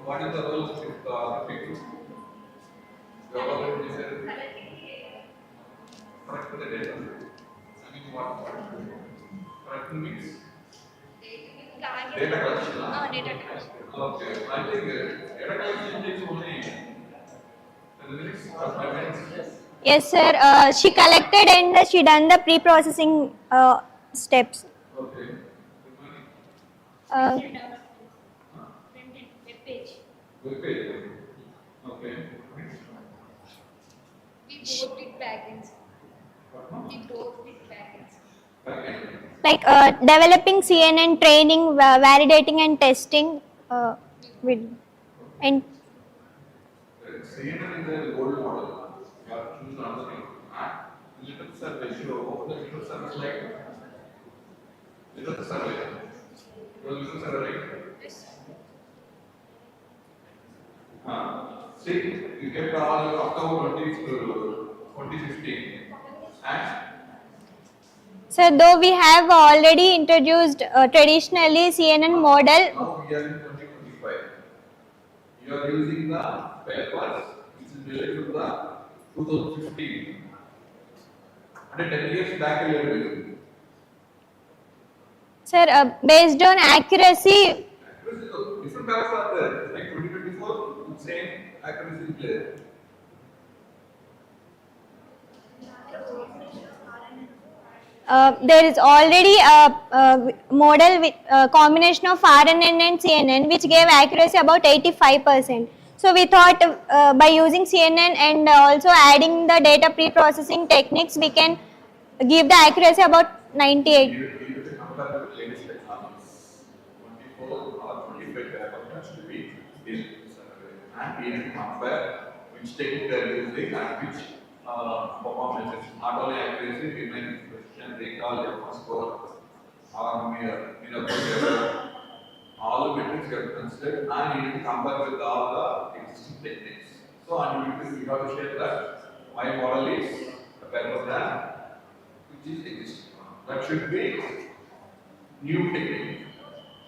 What is the role of people? Government decided to correct the data. I mean, what? Correcting means? Data collection. Data collection. Okay, I think data collection takes only 10 minutes or 5 minutes. Yes, sir. She collected and she done the pre-processing steps. Okay. Uh, Web page. Okay. like developing CNN, training, validating and testing with and CNN is the old model. You have to choose another thing. Little cell ratio. The little cell is like little survey. Your results are right. See, you kept all October 2015 and So though we have already introduced traditionally CNN model. Now we are in 2025. You are using the papers which is related to the 2015. And 10 years back you are using. Sir, based on accuracy. Different papers are there. Like 2024, same accuracy is there. There is already a model with a combination of RNN and CNN which gave accuracy about 85%. So we thought by using CNN and also adding the data pre-processing techniques, we can give the accuracy about 98. You need to compare with latest technologies. 24 or 25 paper has to be in. And we need to compare which technique they are using and which performance. Not only accuracy, we may question, recall, F1 score, or mirror, all the metrics get considered, and you need to compare with all the existing techniques. So, and you have to share that my model is better than which is existing. That should be new technique.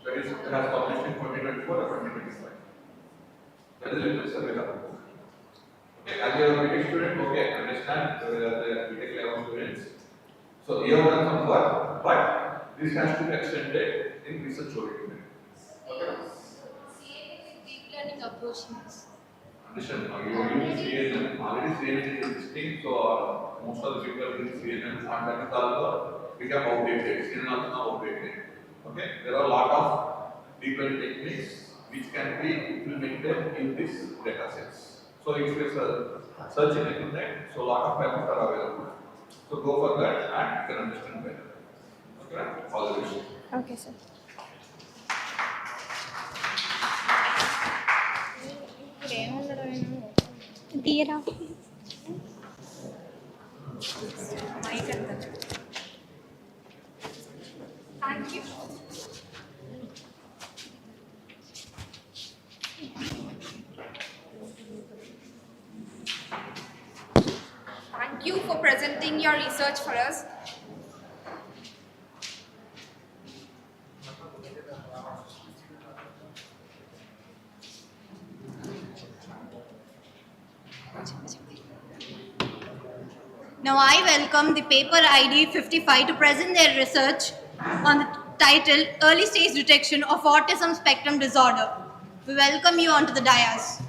That is, it has published in 2024 or 2025. That is the survey. Okay, as you are a BTech student, okay, understand the BTech level students. So you have done some work, but this has to be extended in research oriented. Okay. Deep learning approach. Understand? You are using CNN. Already CNN is existing, so most of the people are using CNN, and that is also become outdated. CNN also now outdated. Okay, there are a lot of deep learning techniques which can be implemented in these data sets. So if you search in the internet, so a lot of papers are available. So go for that and you can understand better. Okay, all the best. Okay, sir. Dear. Thank you. Thank you for presenting your research for us. Now I welcome the paper ID 55 to present their research on the title Early Stage Detection of Autism Spectrum Disorder. We welcome you onto the dais.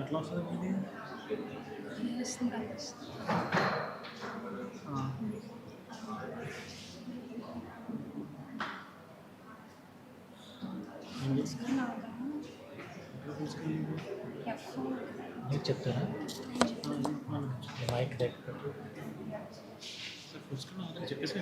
ఎట్లా వస్తుంది నీకు చెప్తారా mic దగ్గర పెట్టు చెప్పేసి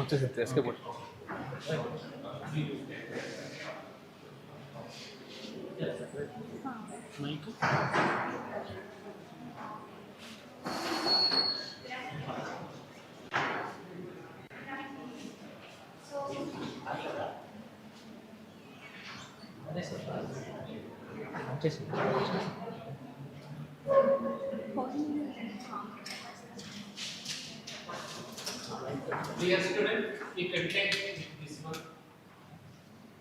వచ్చేసి escape mic వచ్చేసి Dear student, you can take this one.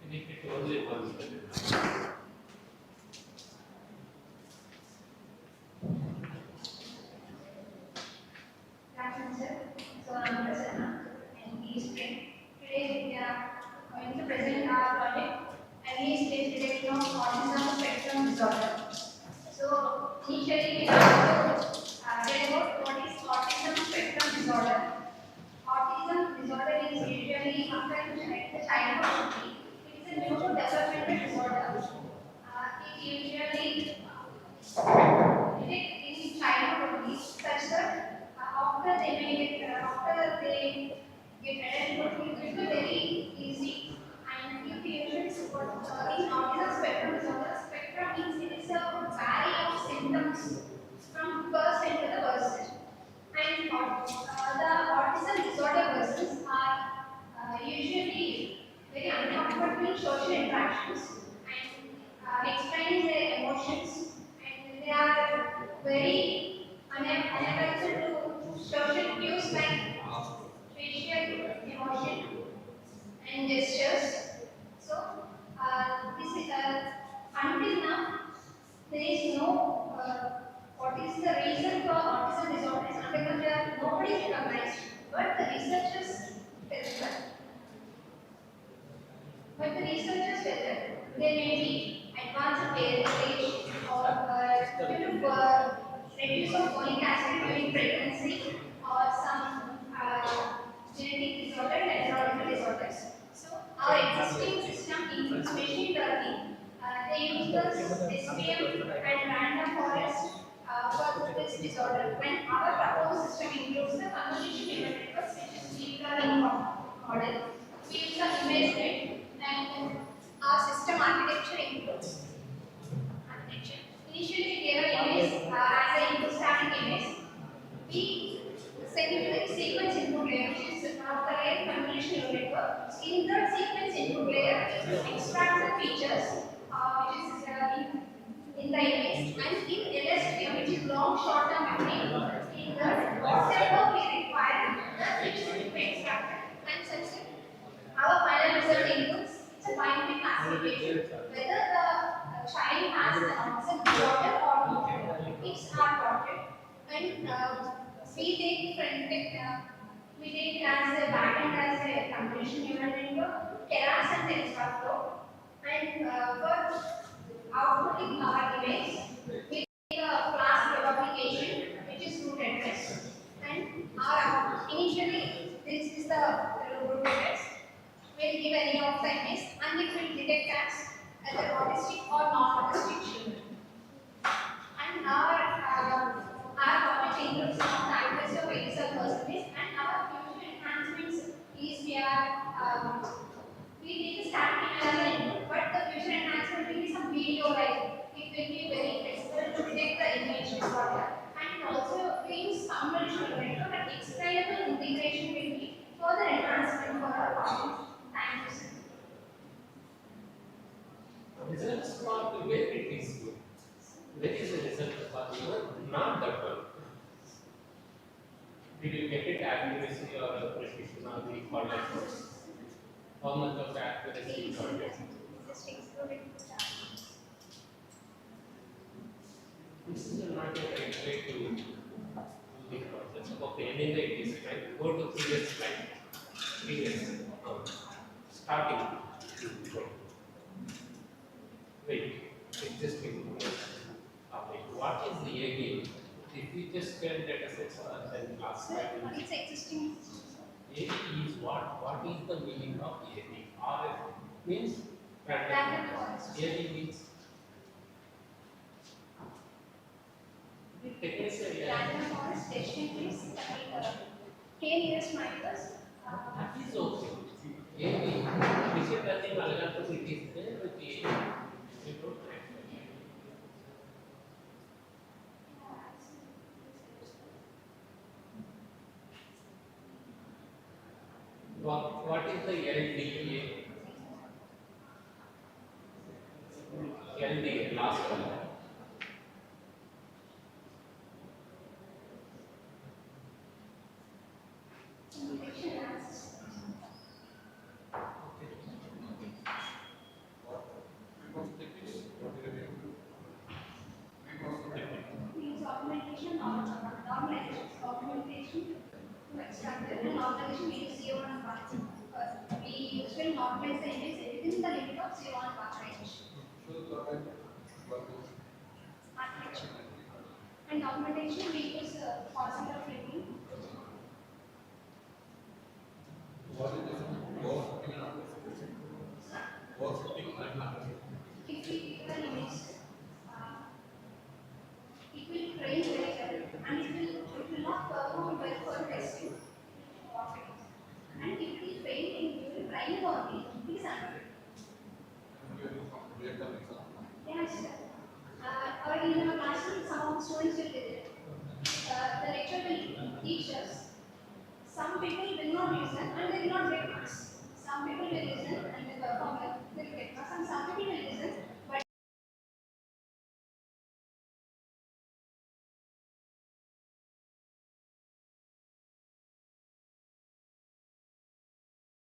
You need it only one. So I'm Prasanna and E Spring. Today we are going to present our project early stage detection of autism spectrum disorder. So initially we have to get about what is autism spectrum disorder. Autism disorder is usually occurring in the childhood only. It is a neurodevelopmental disorder. It usually in childhood only, such that after they get adulthood, it will be very easy. And if you usually support in autism spectrum disorder, spectrum means it is a valley of symptoms from person to the person. And the autism disorder persons are usually very uncomfortable in social interactions and explaining their emotions, and they are very unable to social cues like facial emotion and gestures. So this is until now there is no what is the reason for autism disorder is until now nobody is recognized, but the researchers tell that. But the researchers felt that there may be advanced parentage or due to reduce of folic acid during pregnancy or some genetic disorder and neurological disorders. So our existing system includes machine learning. They use the SVM and random forest for this disorder. And our proposed system includes the convolution neural networks, which is deep learning model. We use the image net and our system architecture includes architecture. Initially, we gave an image as an input static image. We send it to the sequence input layer, which is one of the layer convolution neural network. In that sequence input layer, we extract the features which is in the image, and in LSTM, which is long short-term memory, in that whatever we require, the features will be extracted and such that our final result includes it's a binary classification whether the child has an autism disorder or not. It's our project, and we take it as a backend as a convolution neural network, keras and TensorFlow, and for outputting our image, we take a class web application which is root address, and our initially this is the root address. We'll give any of the image and it will detect as either autistic or non-autistic children. And our project includes some accuracy of 87% and our future enhancements is we take the static image as an input, but the future enhancement will be some video like it will be very flexible to detect the image disorder, and also we use convolutional network and explainable integration will be further enhancement for our project. Thank you, sir. Results part where it is good. Where is the result part? Not that one. Did you get it accuracy or precision or the correlation? How much of accuracy is correlation? This is not a right way to do the process. Okay, anyway it is right. Go to previous slide. Previous. Starting. Wait, existing. Okay, what is the AD? If you just tell data sets then last slide. It's existing. AD is what? What is the meaning of AD? RF means random forest. AD means Random forest testing is 10 years minus. That is okay. AD, machine learning algorithm it is there with AD. You don't what is the LDA? LDA, last one. advancing. We usually normalize the image within the limit of 0 and 1 range. Architecture. And documentation, we use horizontal framework